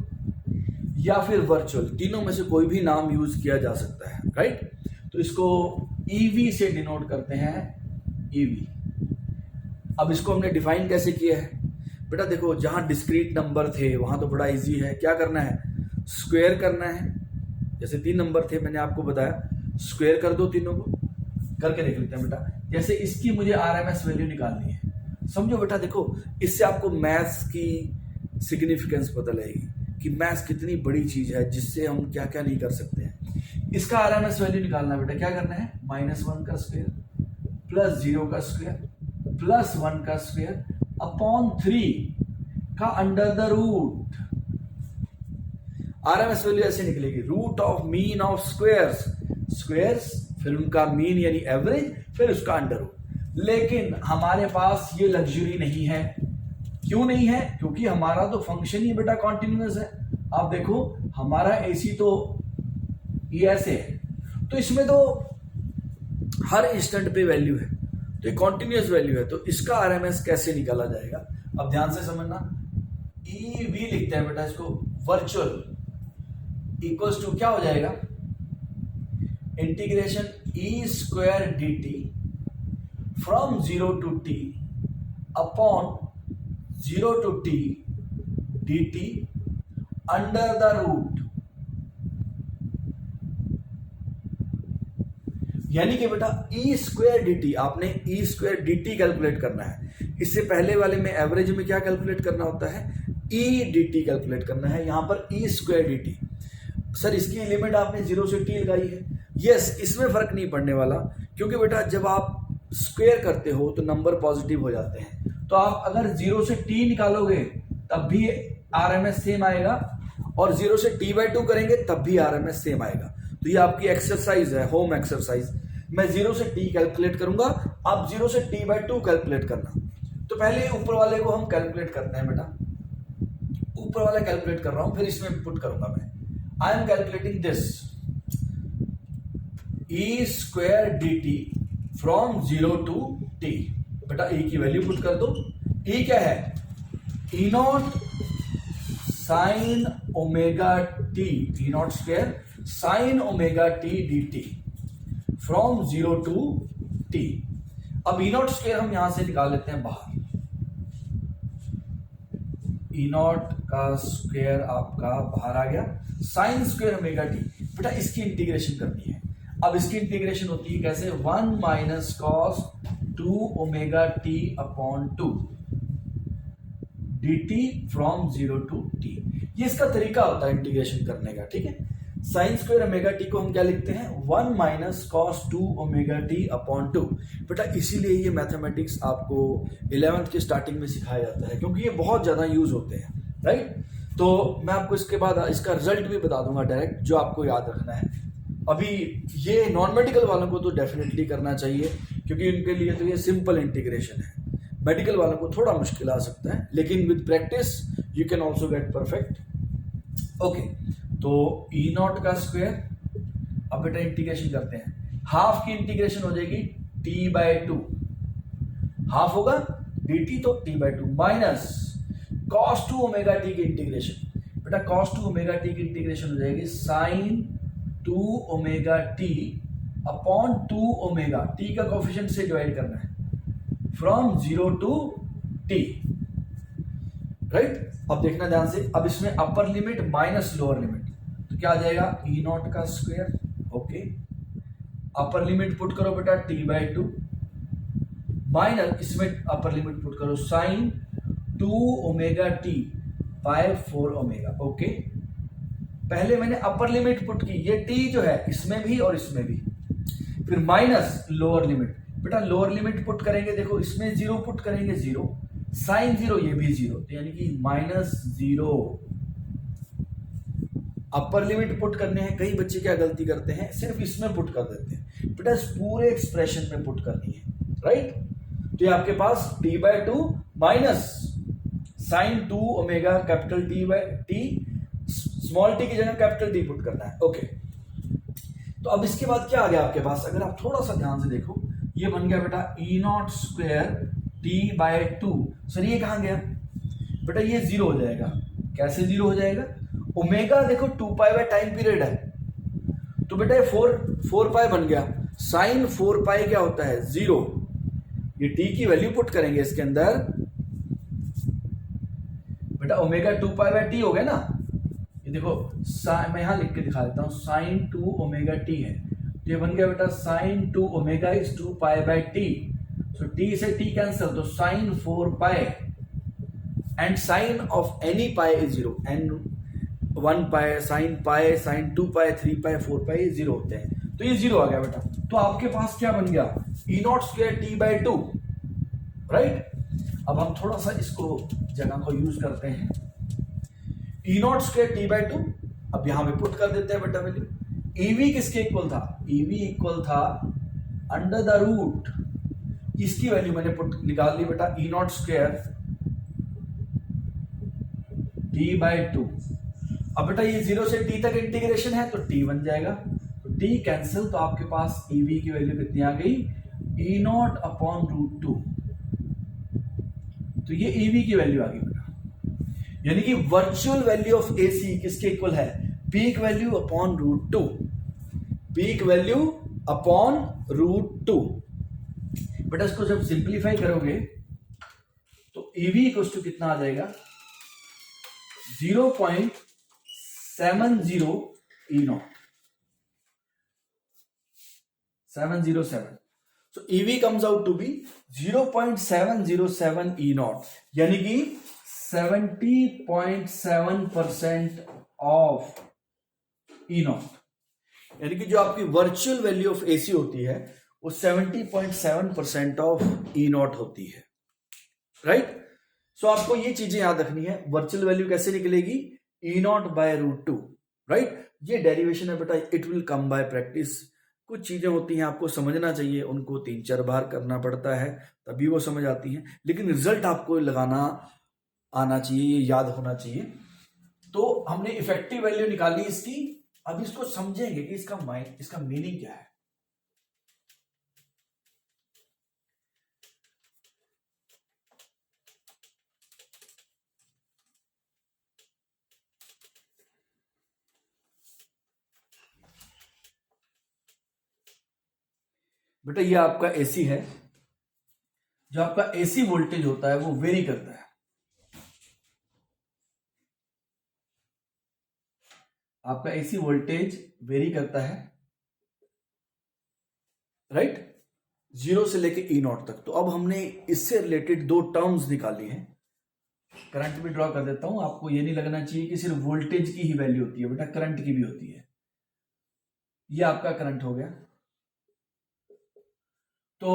S1: या फिर वर्चुअल, तीनों में से कोई भी नाम यूज किया जा सकता है, राइट। तो इसको EV से डिनोट करते हैं, EV। अब इसको हमने डिफाइन कैसे किया है बेटा, देखो जहां डिस्क्रीट नंबर थे वहां तो बड़ा इजी है, क्या करना है, स्क्वायर करना है। जैसे 3 नंबर थे, मैंने आपको बताया, स्क्वायर कर दो तीनों को, करके देख लेते हैं बेटा। जैसे इसकी मुझे RMS वैल्यू निकालनी है, समझो बेटा, देखो इससे आपको मैथ्स की सिग्निफिकेंस पता लगेगी कि मैथ्स कितनी बड़ी चीज है जिससे हम क्या क्या नहीं कर सकते हैं। इसका RMS वैल्यू निकालना बेटा, क्या करना है, -1 का स्क्वायर प्लस 0 का स्क्वायर प्लस 1 का स्क्वायर अपॉन 3 का under the root. RMS value ऐसे निकलेगी, root of mean of squares, squares फिर उनका मीन यानी एवरेज, फिर उसका अंडर रूट। लेकिन हमारे पास ये लग्जरी नहीं है। क्यों नहीं है? क्योंकि हमारा तो फंक्शन ही बेटा कॉन्टिन्यूअस है। आप देखो हमारा एसी तो ये ऐसे है, तो इसमें तो हर इंस्टेंट पे वैल्यू है, तो ये कॉन्टिन्यूअस वैल्यू है, तो इसका आरएमएस कैसे निकाला जाएगा? अब ध्यान से समझना, ई वी लिखते हैं बेटा इसको, वर्चुअल इक्वल्स टू क्या हो जाएगा, integration E square d t from 0 to T upon 0 to T d t under the root. यानी कि बेटा ई स्क्वायर डी टी, आपने E square d t calculate करना है। इससे पहले वाले में एवरेज में क्या कैलकुलेट करना होता है, ई डी टी कैलकुलेट करना है, यहां पर ई स्क्वायर डी टी। सर इसकी लिमिट आपने 0 से टी लगाई है। यस, इसमें फर्क नहीं पड़ने वाला, क्योंकि बेटा जब आप स्क्वायर करते हो तो नंबर पॉजिटिव हो जाते हैं। तो आप अगर 0 से टी निकालोगे तब भी आरएमएस सेम आएगा, और 0 से टी बाई 2 करेंगे तब भी आरएमएस सेम आएगा। तो ये आपकी एक्सरसाइज है, होम एक्सरसाइज। मैं 0 से टी कैलकुलेट करूंगा, आप 0 से टी बाई 2 कैलकुलेट करना। तो पहले ऊपर वाले को हम कैलकुलेट करते हैं बेटा, ऊपर वाला कैलकुलेट कर रहा हूं, फिर इसमें पुट करूंगा मैं। I am calculating this E square d t from 0 to T. बेटा ई की वैल्यू पुट कर दो। ई क्या है, e nought sine omega t, e nought square sine omega t d t from 0 to t. अब e nought square हम यहां से निकाल लेते हैं बाहर। ई नॉट का स्क्वायर आपका बाहर आ गया, साइन स्क्वायर ओमेगा टी। बेटा इसकी इंटीग्रेशन करनी है। अब इसकी इंटीग्रेशन होती है कैसे, 1 minus cos 2 omega t upon 2 d t from 0 to T. ये इसका तरीका होता है इंटीग्रेशन करने का, ठीक है। साइन स्क्वायर ओमेगा टी को हम क्या लिखते हैं, 1 minus cos 2 omega t upon 2। बेटा इसीलिए ये मैथमेटिक्स आपको 11th के स्टार्टिंग में सिखाया जाता है, क्योंकि ये बहुत ज्यादा यूज होते हैं, राइट। तो मैं आपको इसके बाद इसका रिजल्ट भी बता दूंगा डायरेक्ट, जो आपको याद रखना है। अभी ये नॉन मेडिकल वालों को तो डेफिनेटली करना चाहिए, क्योंकि उनके लिए तो ये सिंपल इंटीग्रेशन है। मेडिकल वालों को थोड़ा मुश्किल आ सकता है, लेकिन with practice you can also get perfect. Okay, तो ई नॉट का स्क्वायर, अब बेटा इंटीग्रेशन करते हैं। हाफ की इंटीग्रेशन हो जाएगी टी बाई 2, हाफ होगा डी टी, तो t by 2 minus cos 2 omega t की इंटीग्रेशन। बेटा कॉस 2 ओमेगा टी की इंटीग्रेशन हो जाएगी sine 2 omega t upon 2 omega, t का कोफिशिएंट से डिवाइड करना है, फ्रॉम 0 टू टी, राइट। अब देखना ध्यान से, अब इसमें upper limit minus lower limit, तो क्या आ जाएगा, ई नॉट का square. Okay, upper limit put करो बेटा टी बाई 2 माइनस, इसमें अपर लिमिट पुट करो sine 2 omega t by 4 omega. Okay, पहले मैंने अपर लिमिट पुट की, ये टी जो है इसमें भी और इसमें भी, फिर माइनस लोअर लिमिट। बेटा लोअर लिमिट पुट करेंगे, देखो इसमें 0 पुट करेंगे 0, साइन 0 ये भी 0, तो यानी कि माइनस 0। अपर लिमिट पुट करने हैं, कई बच्चे क्या गलती करते हैं, सिर्फ इसमें पुट कर देते हैं। बेटा इस पूरे एक्सप्रेशन में पुट करनी है, राइट। तो ये आपके पास t by 2 minus sine 2 omega capital t by t, small t की जगह कैपिटल टी पुट करना है। ओके, तो अब इसके बाद क्या आ गया आपके पास, अगर आप थोड़ा सा ध्यान से देखो, ये बन गया बेटा e nought square t by 2। Sir ये कहां गया, बेटा ये 0 हो जाएगा। कैसे 0 हो जाएगा, ओमेगा देखो 2 पाई बाय टाइम पीरियड है, तो बेटा ये 4 पाई बन गया। साइन 4 पाई क्या होता है, 0। ये टी की वैल्यू पुट करेंगे इसके अंदर, बेटा ओमेगा 2 पाई बाय टी हो गया ना। ये देखो मैं यहां लिख के दिखा देता हूं, साइन 2 ओमेगा टी है, तो ये बन गया बेटा sine 2 omega is 2 pi by t. So t से टी कैंसिल, तो sine 4 pi and sine of any pi is 0, n 1 pi, sine pi, sine 2 pi, 3 pi, 4 pi 0 होते हैं, तो ये 0 आ गया बेटा। तो आपके पास क्या बन गया, e nought square t by 2, right. अब हम थोड़ा सा इसको जगह को यूज करते हैं, e nought square t by 2, अब यहां पे पुट कर देते हैं बेटा वैल्यू, ईवी किसके इक्वल था? ईवी इक्वल था अंडर द रूट, इसकी वैल्यू मैंने निकाल ली बेटा, e nought square t by two. अब बेटा ये 0 से t तक इंटीग्रेशन है तो t बन जाएगा, तो t कैंसिल, तो आपके पास ईवी की वैल्यू कितनी आ गई? ई नॉट अपॉन रूट टू। तो ये ईवी की वैल्यू आ गई बेटा, यानी कि वर्चुअल वैल्यू ऑफ एसी किसके इक्वल है? Peak value upon root two, peak value upon root two. बेटा इसको जब सिंप्लीफाई करोगे तो ईवी इक्वल टू कितना आ जाएगा? 0.70 ई not, 707। So EV comes out to be 0.707 E naught, यानी कि 70.7% ऑफ E naught, यानी कि जो आपकी वर्चुअल वैल्यू ऑफ AC होती है वो 70.7% ऑफ E naught होती है, राइट। सो आपको ये चीजें याद रखनी है। वर्चुअल वैल्यू कैसे निकलेगी? E naught by root two, right. ये डेरिवेशन है बेटा, it will come by practice. कुछ चीजें होती हैं आपको समझना चाहिए, उनको 3-4 बार करना पड़ता है तभी वो समझ आती हैं, लेकिन रिजल्ट आपको लगाना आना चाहिए, ये याद होना चाहिए। तो हमने इफेक्टिव वैल्यू निकाली इसकी, अब इसको समझेंगे कि इसका मीनिंग क्या है। बेटा ये आपका एसी है, जो आपका एसी वोल्टेज होता है वो वेरी करता है। आपका एसी वोल्टेज वेरी करता है, राइट, 0 से लेके ई नॉट तक। तो अब हमने इससे रिलेटेड 2 टर्म्स निकाली हैं। करंट भी ड्रॉ कर देता हूं, आपको ये नहीं लगना चाहिए कि सिर्फ वोल्टेज की ही वैल्यू होती है, बेटा करंट की भी होती है। ये आपका करंट हो गया। तो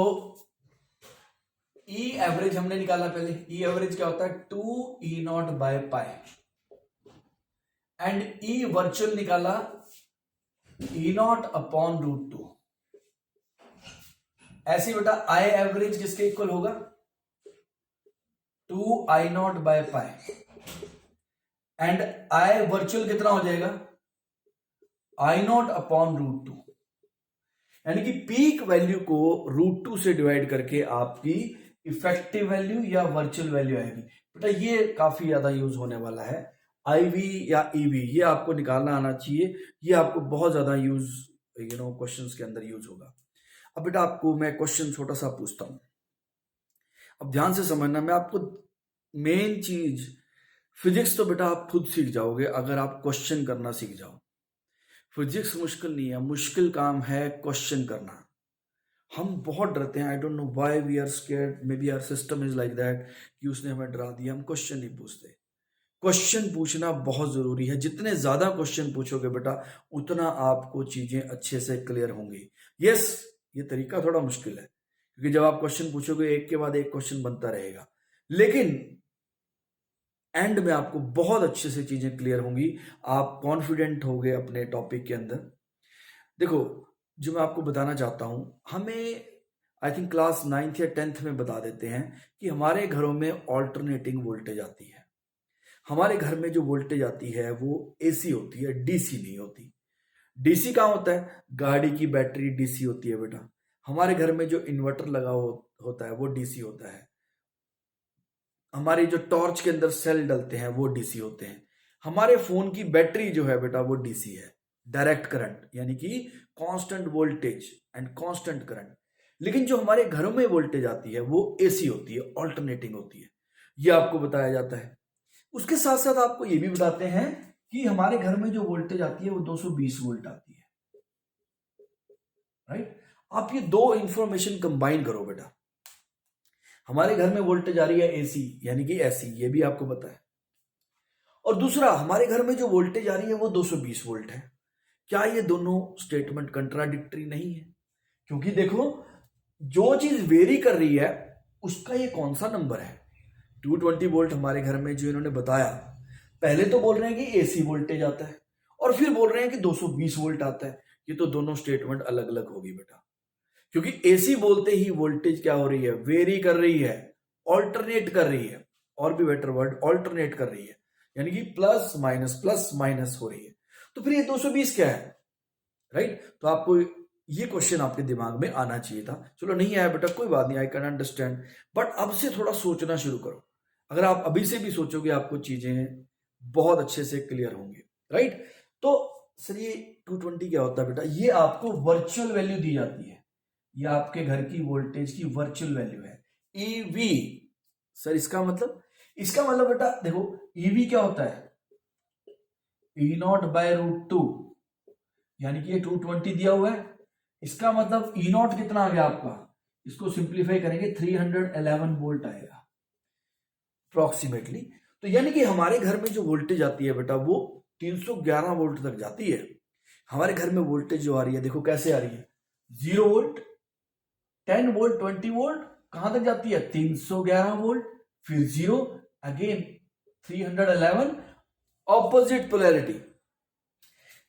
S1: ई एवरेज हमने निकाला पहले। ई एवरेज क्या होता है? 2 e nought by pi, and e virtual निकाला e nought upon root two. ऐसे बेटा आई एवरेज किसके इक्वल होगा? 2 I nought by pi, and I virtual कितना हो जाएगा? I nought upon root two. यानी कि पीक वैल्यू को रूट टू से डिवाइड करके आपकी इफेक्टिव वैल्यू या वर्चुअल वैल्यू आएगी। बेटा ये काफी ज्यादा यूज होने वाला है, आईवी या ईवी, ये आपको निकालना आना चाहिए। ये आपको बहुत ज्यादा यूज क्वेश्चंस के अंदर यूज होगा। अब बेटा आपको मैं क्वेश्चन छोटा सा पूछता हूं, अब ध्यान से समझना। मैं आपको मेन चीज, फिजिक्स तो बेटा आप खुद सीख जाओगे अगर आप क्वेश्चन करना सीख जाओ। फिजिक्स मुश्किल नहीं है, मुश्किल काम है क्वेश्चन करना। हम बहुत डरते हैं, I don't know why we are scared, may be our system is like that कि उसने हमें डरा दिया, हम क्वेश्चन नहीं पूछते। क्वेश्चन पूछना बहुत जरूरी है। जितने ज्यादा क्वेश्चन पूछोगे बेटा उतना आपको चीजें अच्छे से क्लियर होंगी। यस, ये तरीका थोड़ा मुश्किल है क्योंकि जब आप क्वेश्चन पूछोगे एक के बाद एक क्वेश्चन बनता रहेगा, लेकिन एंड में आपको बहुत अच्छे से चीजें क्लियर होंगी, आप कॉन्फिडेंट होगे अपने टॉपिक के अंदर। देखो जो मैं आपको बताना चाहता हूं, हमें आई थिंक क्लास 9th या 10th में बता देते हैं कि हमारे घरों में ऑल्टरनेटिंग वोल्टेज आती है। हमारे घर में जो वोल्टेज आती है वो एसी होती है, डीसी नहीं होती। डीसी कहाँ होता है? गाड़ी की बैटरी डीसी होती है बेटा। हमारे घर में जो इन्वर्टर लगा होता है वो डीसी होता है। हमारी जो टॉर्च के अंदर सेल डलते हैं वो डीसी होते हैं। हमारे फोन की बैटरी जो है बेटा वो डीसी है, डायरेक्ट करंट, यानी कि constant voltage and constant current. लेकिन जो हमारे घरों में वोल्टेज आती है वो एसी होती है, ऑल्टरनेटिंग होती है। ये आपको बताया जाता है। उसके साथ साथ आपको ये भी बताते हैं कि हमारे घर में जो वोल्टेज आती है वो 220 वोल्ट आती है, राइट। आप ये 2 इंफॉर्मेशन कंबाइन करो बेटा। हमारे घर में वोल्टेज आ रही है एसी यानी कि एसी, ये भी आपको पता है। और दूसरा, हमारे घर में जो वोल्टेज आ रही है वो 220 वोल्ट है। क्या ये दोनों स्टेटमेंट कंट्राडिक्टरी नहीं है? क्योंकि देखो जो चीज वेरी कर रही है उसका ये कौन सा नंबर है? 220 वोल्ट हमारे घर में जो इन्होंने बताया, पहले तो बोल रहे हैं कि एसी वोल्टेज आता है और फिर बोल रहे हैं कि 220 वोल्ट आता है। ये तो दोनों स्टेटमेंट अलग अलग होगी बेटा, क्योंकि एसी बोलते ही वोल्टेज क्या हो रही है, वेरी कर रही है, ऑल्टरनेट कर रही है, और भी बेटर वर्ड ऑल्टरनेट कर रही है, यानी कि प्लस माइनस हो रही है। तो फिर ये 220 क्या है, राइट? तो आपको ये क्वेश्चन आपके दिमाग में आना चाहिए था। चलो नहीं आया बेटा, कोई बात नहीं, आई कैन अंडरस्टैंड, बट अब से थोड़ा सोचना शुरू करो। अगर आप अभी से भी सोचोगे आपको चीजें बहुत अच्छे से क्लियर होंगी, राइट? तो सर ये 220 क्या होता है बेटा, ये आपको वर्चुअल वैल्यू दी जाती है, ये आपके घर की वोल्टेज की वर्चुअल वैल्यू है, ईवी। सर इसका मतलब बेटा देखो, ईवी क्या होता है, E0/√2, यानी कि ये 220 दिया हुआ है, इसका मतलब E0 कितना आ गया आपका, इसको सिंप्लीफाई करेंगे 311 वोल्ट आएगा अप्रोक्सीमेटली। तो यानी कि हमारे घर में जो वोल्टेज आती है बेटा वो 311 वोल्ट तक जाती है। हमारे घर में वोल्टेज जो आ रही है देखो कैसे आ रही है, 0 वोल्ट, 10 वोल्ट, 20 वोल्ट, कहां तक जाती है 311 वोल्ट, फिर 0, अगेन 311, ऑपोजिट पोलैरिटी।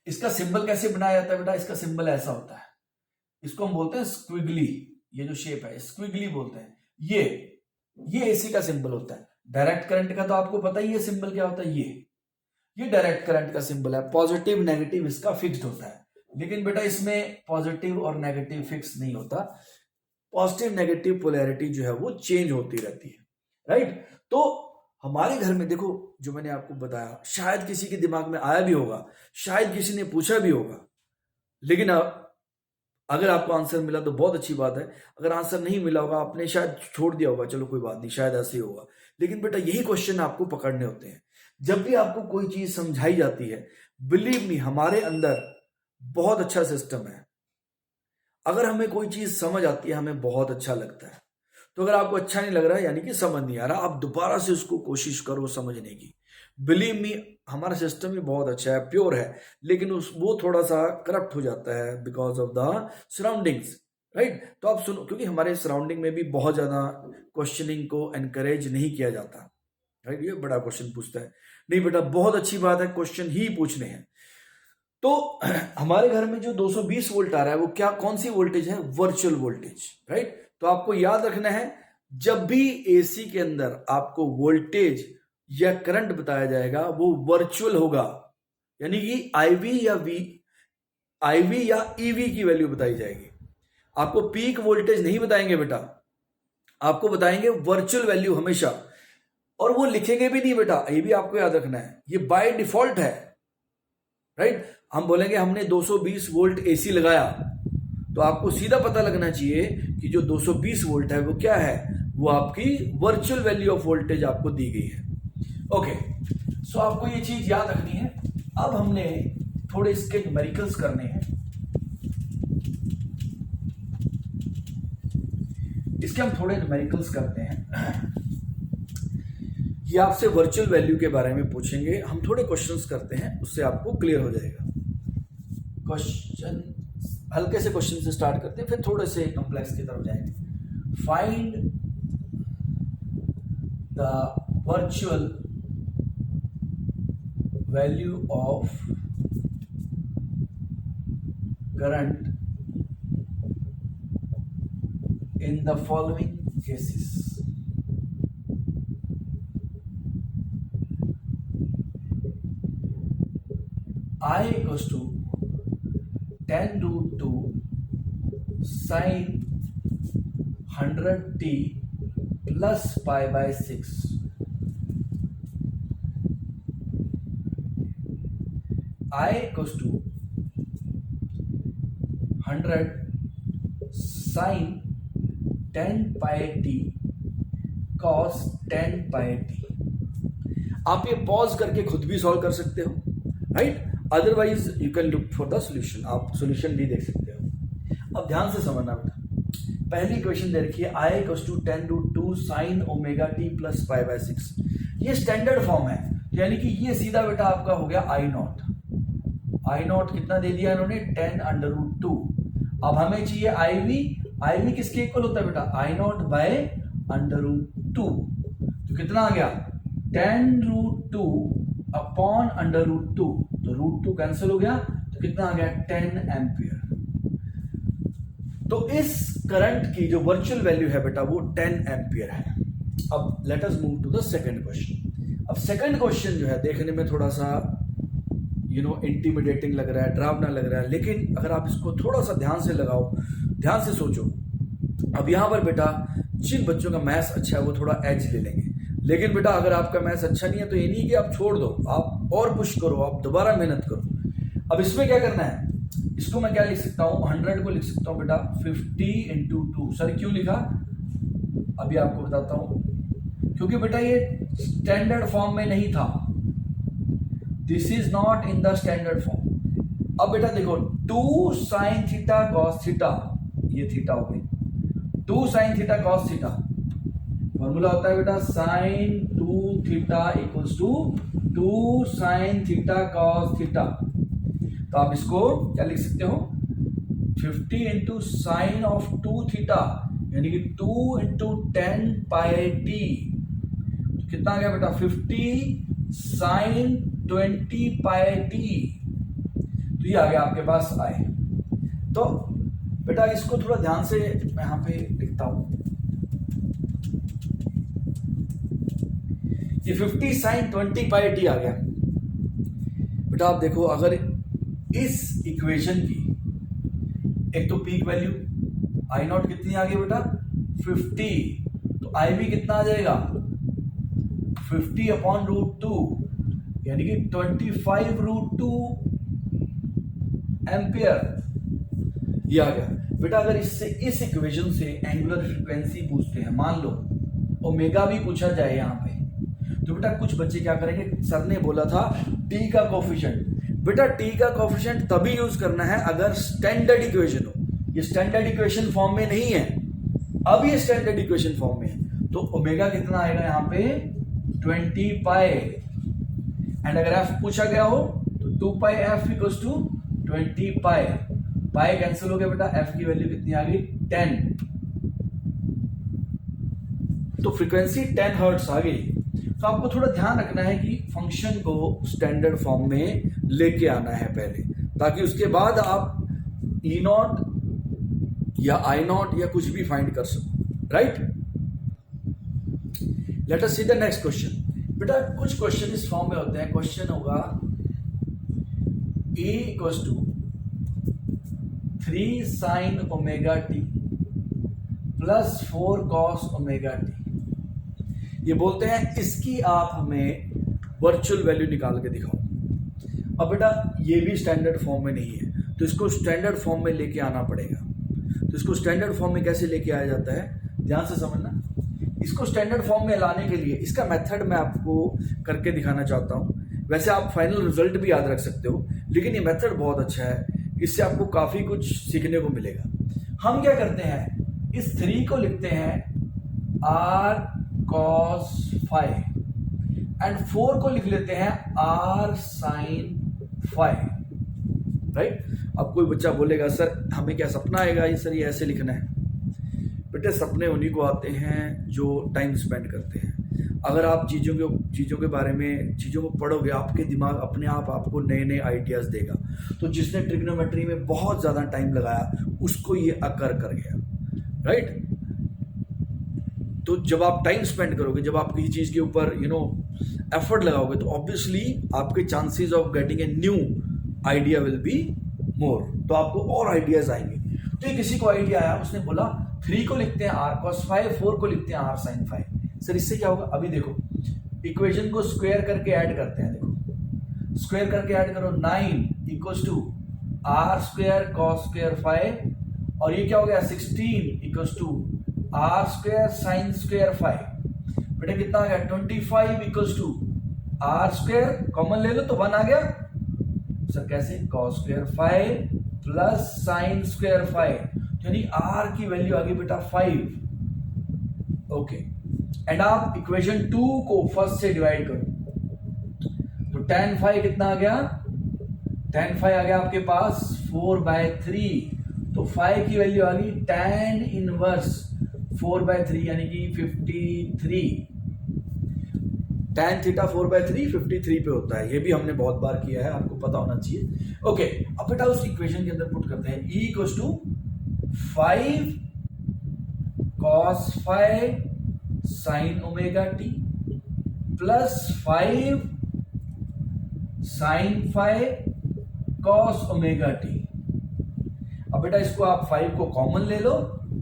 S1: इसका सिंबल कैसे बनाया जाता है बेटा, इसका सिंबल ऐसा होता है, इसको हम बोलते हैं स्क्विगली, ये जो शेप है स्क्विगली बोलते हैं। ये एसी का सिंबल होता है। डायरेक्ट करंट का तो आपको पता ही है सिंबल क्या होता है, ये डायरेक्ट करंट का सिंबल है, पॉजिटिव नेगेटिव इसका फिक्स्ड होता है। लेकिन बेटा इसमें पॉजिटिव और नेगेटिव फिक्स नहीं होता, पॉजिटिव नेगेटिव पोलैरिटी जो है वो चेंज होती रहती है, राइट? तो हमारे घर में देखो, जो मैंने आपको बताया, शायद किसी के दिमाग में आया भी होगा, शायद किसी ने पूछा भी होगा, लेकिन अगर आपको आंसर मिला तो बहुत अच्छी बात है, अगर आंसर नहीं मिला होगा आपने शायद छोड़ दिया होगा, चलो कोई बात नहीं, शायद ऐसे ही होगा। लेकिन बेटा यही क्वेश्चन आपको पकड़ने होते हैं। जब भी आपको कोई चीज समझाई जाती है, बिलीव मी, हमारे अंदर बहुत अच्छा सिस्टम है। अगर हमें कोई चीज समझ आती है हमें बहुत अच्छा लगता है, तो अगर आपको अच्छा नहीं लग रहा है यानी कि समझ नहीं आ रहा, आप दोबारा से उसको कोशिश करो समझने की। बिलीव मी, हमारा सिस्टम भी बहुत अच्छा है, प्योर है, लेकिन वो थोड़ा सा करप्ट हो जाता है because of the surroundings, right? तो आप सुनो, क्योंकि हमारे सराउंडिंग में भी बहुत ज्यादा क्वेश्चनिंग को एनकरेज नहीं किया जाता, राइट? ये बड़ा क्वेश्चन पूछता है, नहीं बेटा बहुत अच्छी बात है, क्वेश्चन ही पूछने हैं। तो हमारे घर में जो 220 वोल्ट आ रहा है वो क्या, कौन सी वोल्टेज है, वर्चुअल वोल्टेज, राइट? तो आपको याद रखना है, जब भी एसी के अंदर आपको वोल्टेज या करंट बताया जाएगा वो वर्चुअल होगा, यानी कि आईवी या ईवी की वैल्यू बताई जाएगी। आपको पीक वोल्टेज नहीं बताएंगे बेटा, आपको बताएंगे वर्चुअल वैल्यू हमेशा, और वो लिखेंगे भी नहीं बेटा, ये भी आपको याद रखना है, ये बाय डिफॉल्ट है, राइट? हम बोलेंगे हमने 220 वोल्ट एसी लगाया, तो आपको सीधा पता लगना चाहिए कि जो 220 वोल्ट है वो क्या है, वो आपकी वर्चुअल वैल्यू ऑफ वोल्टेज आपको दी गई है। ओके, सो आपको ये चीज याद रखनी है। अब हमने थोड़े इसके न्यूमेरिकल्स करने हैं, इसके हम थोड़े न्यूमेरिकल्स करते हैं। ये आपसे वर्चुअल वैल्यू के बारे में पूछेंगे, हम थोड़े क्वेश्चंस करते हैं, उससे आपको क्लियर हो जाएगा। क्वेश्चन हल्के से क्वेश्चन से स्टार्ट करते हैं, फिर थोड़े से कॉम्प्लेक्स की तरफ जाएंगे। Find the virtual value of current in the following cases. I equals to 10√2 sin 100t plus pi/6. I equals to 100 sin 10 pi t cos 10 pi t। आप ये पॉज करके खुद भी सॉल्व कर सकते हो, right? Otherwise you can look for the solution, आप solution भी देख सकते हो। अब ध्यान से समझना बेटा, पहली क्वेश्चन दे रखी है I equals to 10√2 sin omega t plus pi/6। ये स्टैंडर्ड फॉर्म है, यानी कि ये सीधा बेटा आपका हो गया I0 कितना दे दिया इन्होंने, 10√2। अब हमें चाहिए IV किसके इक्वल होता है बेटा, I0/√2। तो कितना आ गया, 10√2 अपॉन √2, तो √2 कैंसिल हो गया, तो कितना आ गया 10 एम्पियर। तो इस करंट की जो वर्चुअल वैल्यू है बेटा वो 10 एम्पियर है। अब let us move to the second question. अब सेकंड क्वेश्चन जो है देखने में थोड़ा सा इंटिमिडेटिंग लग रहा है, डरावना लग रहा है, लेकिन अगर आप इसको थोड़ा सा ध्यान से लगाओ, ध्यान से सोचो। अब यहां पर बेटा जिन बच्चों का मैथ्स अच्छा है वो थोड़ा एज ले लेंगे, लेकिन बेटा अगर आपका मैथ्स अच्छा नहीं है तो ये नहीं कि आप छोड़ दो, आप और पुश करो, आप दोबारा मेहनत करो। अब इसमें क्या करना है, इसको मैं क्या लिख सकता हूं, 100 को लिख सकता हूं बेटा 50 इंटू 2। सर क्यों लिखा, अभी आपको बताता हूं। क्योंकि बेटा ये स्टैंडर्ड फॉर्म में नहीं था, this is not in the standard form. अब बेटा देखो 2 साइन थीटा कॉस थीटा, ये थीटा हो गई, 2 sine theta cos theta, formula होता है बेटा sine 2 theta equals to 2 sine theta cos theta. तो आप इसको क्या लिख सकते हो, 50 इंटू साइन ऑफ 2 थीटा यानी कि 2 इंटू 10 पाई टी। तो कितना आ गया बेटा 50 साइन 20 पाई टी। तो ये आ गया आपके पास आए। तो बेटा इसको थोड़ा ध्यान से मैं यहां पे लिखता हूं, ये 50 साइन 20 पाई टी आ गया। बेटा आप देखो अगर इस इक्वेशन की एक तो पीक वैल्यू आई नॉट कितनी आ गई बेटा 50, तो आई भी कितना आ जाएगा 50 अपॉन √2 यानी कि 25 √2 एम्पियर, ये आ गया। बेटा अगर इससे इस इक्वेशन से एंगुलर फ्रीक्वेंसी पूछते हैं, मान लो ओमेगा भी पूछा जाए यहां पे, तो बेटा कुछ बच्चे क्या करेंगे, सर ने बोला था टी का कोफिशिएंट। बेटा टी का कोफिशिएंट तभी यूज करना है अगर स्टैंडर्ड इक्वेशन हो। ये स्टैंडर्ड इक्वेशन फॉर्म में नहीं है, अब ये स्टैंडर्ड इक्वेशन फॉर्म में है। तो ओमेगा कितना आएगा यहाँ पे 20 पाई, एंड अगर एफ पूछा गया हो तो 2 pi f equals to 20 pi. Pi cancel हो गया बेटा, एफ की वैल्यू कितनी आ गई 10, तो फ्रीक्वेंसी 10 हर्ट्ज आ गई। तो आपको थोड़ा ध्यान रखना है कि फंक्शन को स्टैंडर्ड फॉर्म में लेके आना है पहले, ताकि उसके बाद आप ई नॉट या आई नॉट या कुछ भी फाइंड कर सको, right. Let us see the next question. बेटा कुछ क्वेश्चन इस फॉर्म में होते हैं, क्वेश्चन होगा a equals to 3 sine omega t plus 4 cos omega t. ये बोलते हैं इसकी आप हमें वर्चुअल वैल्यू निकाल के दिखाओ। अब बेटा ये भी स्टैंडर्ड फॉर्म में नहीं है, तो इसको स्टैंडर्ड फॉर्म में लेके आना पड़ेगा। तो इसको स्टैंडर्ड फॉर्म में कैसे लेके आया जाता है, ध्यान से समझना। इसको स्टैंडर्ड फॉर्म में लाने के लिए इसका मेथड मैं आपको करके दिखाना चाहता हूँ। वैसे आप फाइनल रिजल्ट भी याद रख सकते हो, लेकिन ये मेथड बहुत अच्छा है, इससे आपको काफी कुछ सीखने को मिलेगा। हम क्या करते हैं, इस 3 को लिखते हैं r cos phi एंड 4 को लिख लेते हैं r sin phi, राइट। अब कोई बच्चा बोलेगा सर हमें क्या सपना आएगा ये, सर ये ऐसे लिखना है। बेटे सपने उन्हीं को आते हैं जो टाइम स्पेंड करते हैं। अगर आप चीज़ों के बारे में चीज़ों को पढ़ोगे, आपके दिमाग अपने आप आपको नए नए आइडियाज़ देगा। तो जिसने ट्रिग्नोमेट्री में बहुत ज़्यादा टाइम लगाया उसको ये अकर कर गया, राइट। तो जब आप टाइम स्पेंड करोगे, जब आप किसी चीज़ के ऊपर एफर्ट लगाओगे, तो ऑब्वियसली आपके chances of getting a new idea will be more, तो आपको और आइडियाज आएंगे। तो ये किसी को आइडिया आया, उसने बोला 3 को लिखते हैं r cos phi, 4 को लिखते हैं r sin phi। सर इससे क्या होगा, अभी देखो इक्वेशन को स्क्वायर करके ऐड करते हैं। देखो स्क्वायर करके ऐड करो, 9 equals to r square cos square phi, और ये क्या हो गया 16 equals to r square sin square phi। बेटा कितना आ गया 25 equals to r square, common ले लो तो 1 आ गया। सर कैसे, cos square phi plus sin square phi, यानी r की वैल्यू आ गई बेटा 5। ओके, एंड आप इक्वेशन 2 को फर्स्ट से डिवाइड करो, तो tan phi कितना आ गया, tan phi आ गया आपके पास 4/3, तो phi की वैल्यू आ गई tan इनवर्स 4/3 यानी कि 53। tan थीटा 4/3 53 पे होता है, ये भी हमने बहुत बार किया है, आपको पता होना चाहिए। ओके, अब बेटा उस इक्वेशन के अंदर पुट करते हैं E equals to 5 cos phi sin omega t plus 5 sin phi cos omega t। अब बेटा इसको आप 5 को कॉमन ले लो,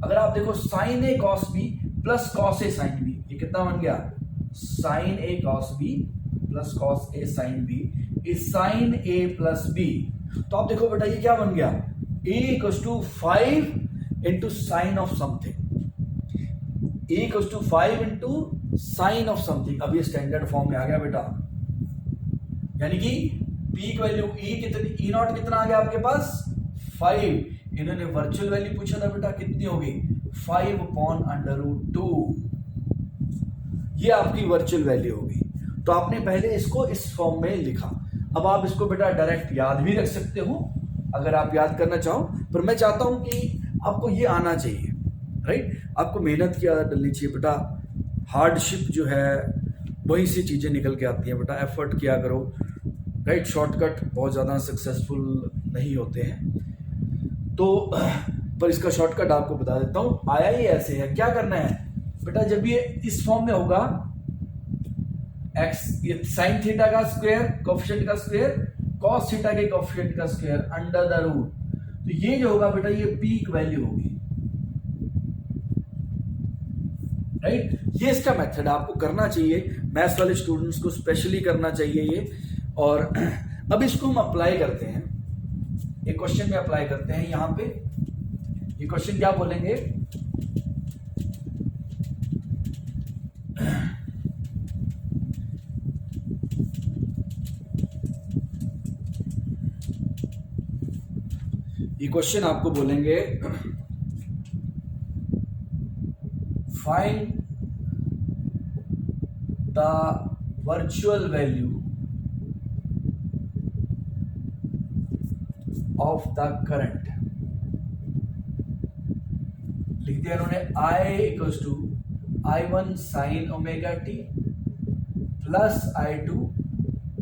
S1: अगर आप देखो sin a cos b plus cos a sin b, ये कितना बन गया? sin a cos b plus cos a sin b is sin a plus b। तो आप देखो बेटा ये क्या बन गया? a equals to 5 into sine of something, a equals to 5 into sine of something. अब ये स्टैंडर्ड फॉर्म में आ गया बेटा, यानी कि पीक वैल्यू e कितनी, e नॉट कितना आ गया आपके पास? 5। इन्होंने वर्चुअल वैल्यू पूछा था बेटा, कितनी होगी? 5/√2। ये आपकी वर्चुअल वैल्यू होगी। तो आपने पहले इसको इस फॉर्म में लिखा। अब आप इसको बेटा डायरेक्ट याद भी रख सकते हो अगर आप याद करना चाहो, पर मैं चाहता हूं कि आपको ये आना चाहिए, राइट? आपको मेहनत की आदत डलनी चाहिए बेटा। हार्डशिप जो है वही सी चीजें निकल के आती हैं बेटा, एफर्ट किया करो, राइट? शॉर्टकट बहुत ज्यादा सक्सेसफुल नहीं होते हैं, तो पर इसका शॉर्टकट आपको बता देता हूं। आया ही ऐसे है, क्या करना है बेटा, जब ये इस फॉर्म में होगा x, ये साइन थीटा का स्क्वायर कोएफिशिएंट का स्क्वायर कॉस थीटा के कोएफिशिएंट का स्क्वायर अंडर द रूट, तो ये जो होगा बेटा ये पीक वैल्यू होगी, राइट? ये इसका मेथड आपको करना चाहिए, मैथ्स वाले स्टूडेंट्स को स्पेशली करना चाहिए ये। और अब इसको हम अप्लाई करते हैं, एक क्वेश्चन में अप्लाई करते हैं। यहां पे ये क्वेश्चन क्या बोलेंगे? ये क्वेश्चन आपको बोलेंगे find the virtual value of the current. लिख दिया इन्होंने I equals to I1 sine omega t plus I2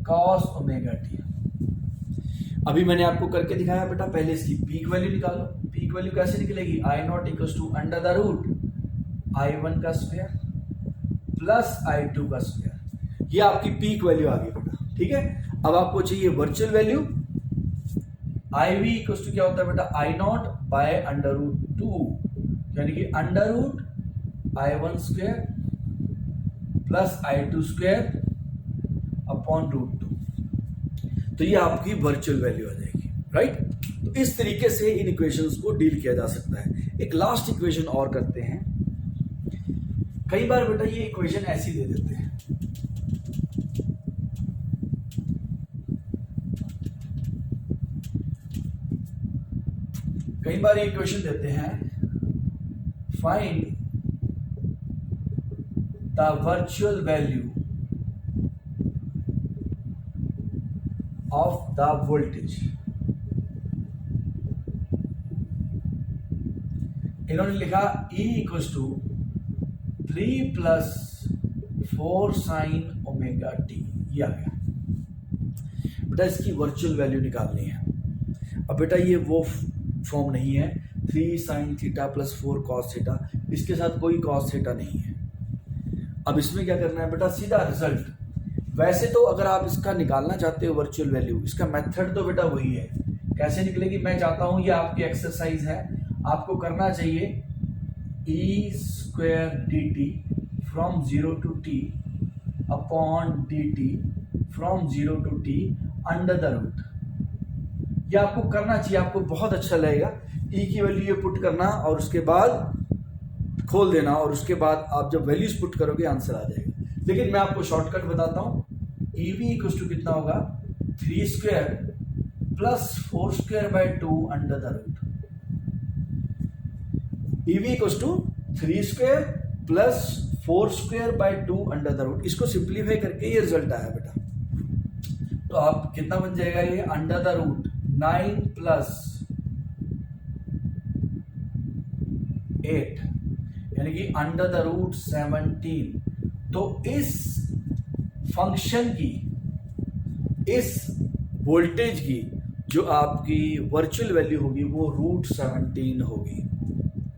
S1: cos omega t. अभी मैंने आपको करके दिखाया बेटा, पहले इसकी पीक वैल्यू निकालो। पीक वैल्यू कैसे निकलेगी? I0 equals to under the root I1 का स्क्वायर प्लस I2 का स्क्वायर, ये आपकी पीक वैल्यू आ गई बेटा, ठीक है? अब आपको चाहिए virtual value. IV equals to क्या होता है बेटा? I0 बाय अंडर रूट 2, यानी कि under root I1 square plus I2 square upon root 2। तो ये आपकी वर्चुअल वैल्यू आ जाएगी, राइट? तो इस तरीके से इन इक्वेशंस को डील किया जा सकता है। एक लास्ट इक्वेशन और करते हैं। कई बार बेटा ये इक्वेशन ऐसी दे देते हैं, कई बार ये इक्वेशन देते हैं find the virtual value of the voltage. इन्होंने लिखा E equals to 3 plus 4 sine omega t, ये आ गया बेटा। इसकी वर्चुअल वैल्यू निकालनी है। अब बेटा ये वो फॉर्म नहीं है 3 sine theta plus 4 cos theta, इसके साथ कोई कॉस थीटा नहीं है। अब इसमें क्या करना है बेटा? सीधा रिजल्ट। वैसे तो अगर आप इसका निकालना चाहते हो वर्चुअल वैल्यू, इसका मेथड तो बेटा वही है। कैसे निकलेगी मैं चाहता हूं, ये आपकी एक्सरसाइज है, आपको करना चाहिए e square d t from 0 to T upon d t from 0 to t under the root. ये आपको करना चाहिए, आपको बहुत अच्छा लगेगा। ई की वैल्यू ये पुट करना और उसके बाद खोल देना, और उसके बाद आप जब वैल्यूज पुट करोगे आंसर आ जाएगा। लेकिन मैं आपको शॉर्टकट बताता हूं, ई वी इक्वल्स टू कितना होगा? 3 square plus 4 square by 2 under the root. E V equals to 3 square plus 4 square by 2 under the root. इसको सिंप्लीफाई करके ये रिजल्ट आया बेटा। तो आप कितना बन जाएगा ये? अंडर द रूट 9 प्लस 8, यानी कि अंडर द रूट 17। तो इस फंक्शन की, इस वोल्टेज की जो आपकी वर्चुअल वैल्यू होगी वो √17 होगी,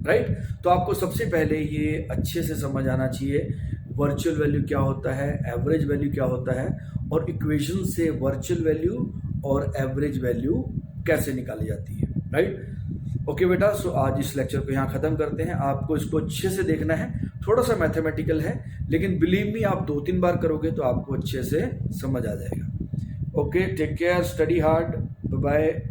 S1: राइट। तो आपको सबसे पहले ये अच्छे से समझ आना चाहिए वर्चुअल वैल्यू क्या होता है, एवरेज वैल्यू क्या होता है, और इक्वेशन से वर्चुअल वैल्यू और एवरेज वैल्यू कैसे निकाली जाती है, राइट। ओके बेटा, सो आज इस लेक्चर को यहाँ खत्म करते हैं। आपको इसको अच्छे से देखना है, थोड़ा सा मैथमेटिकल है, लेकिन बिलीव मी आप 2-3 बार करोगे तो आपको अच्छे से समझ आ जाएगा। Okay, take care, study hard, bye bye.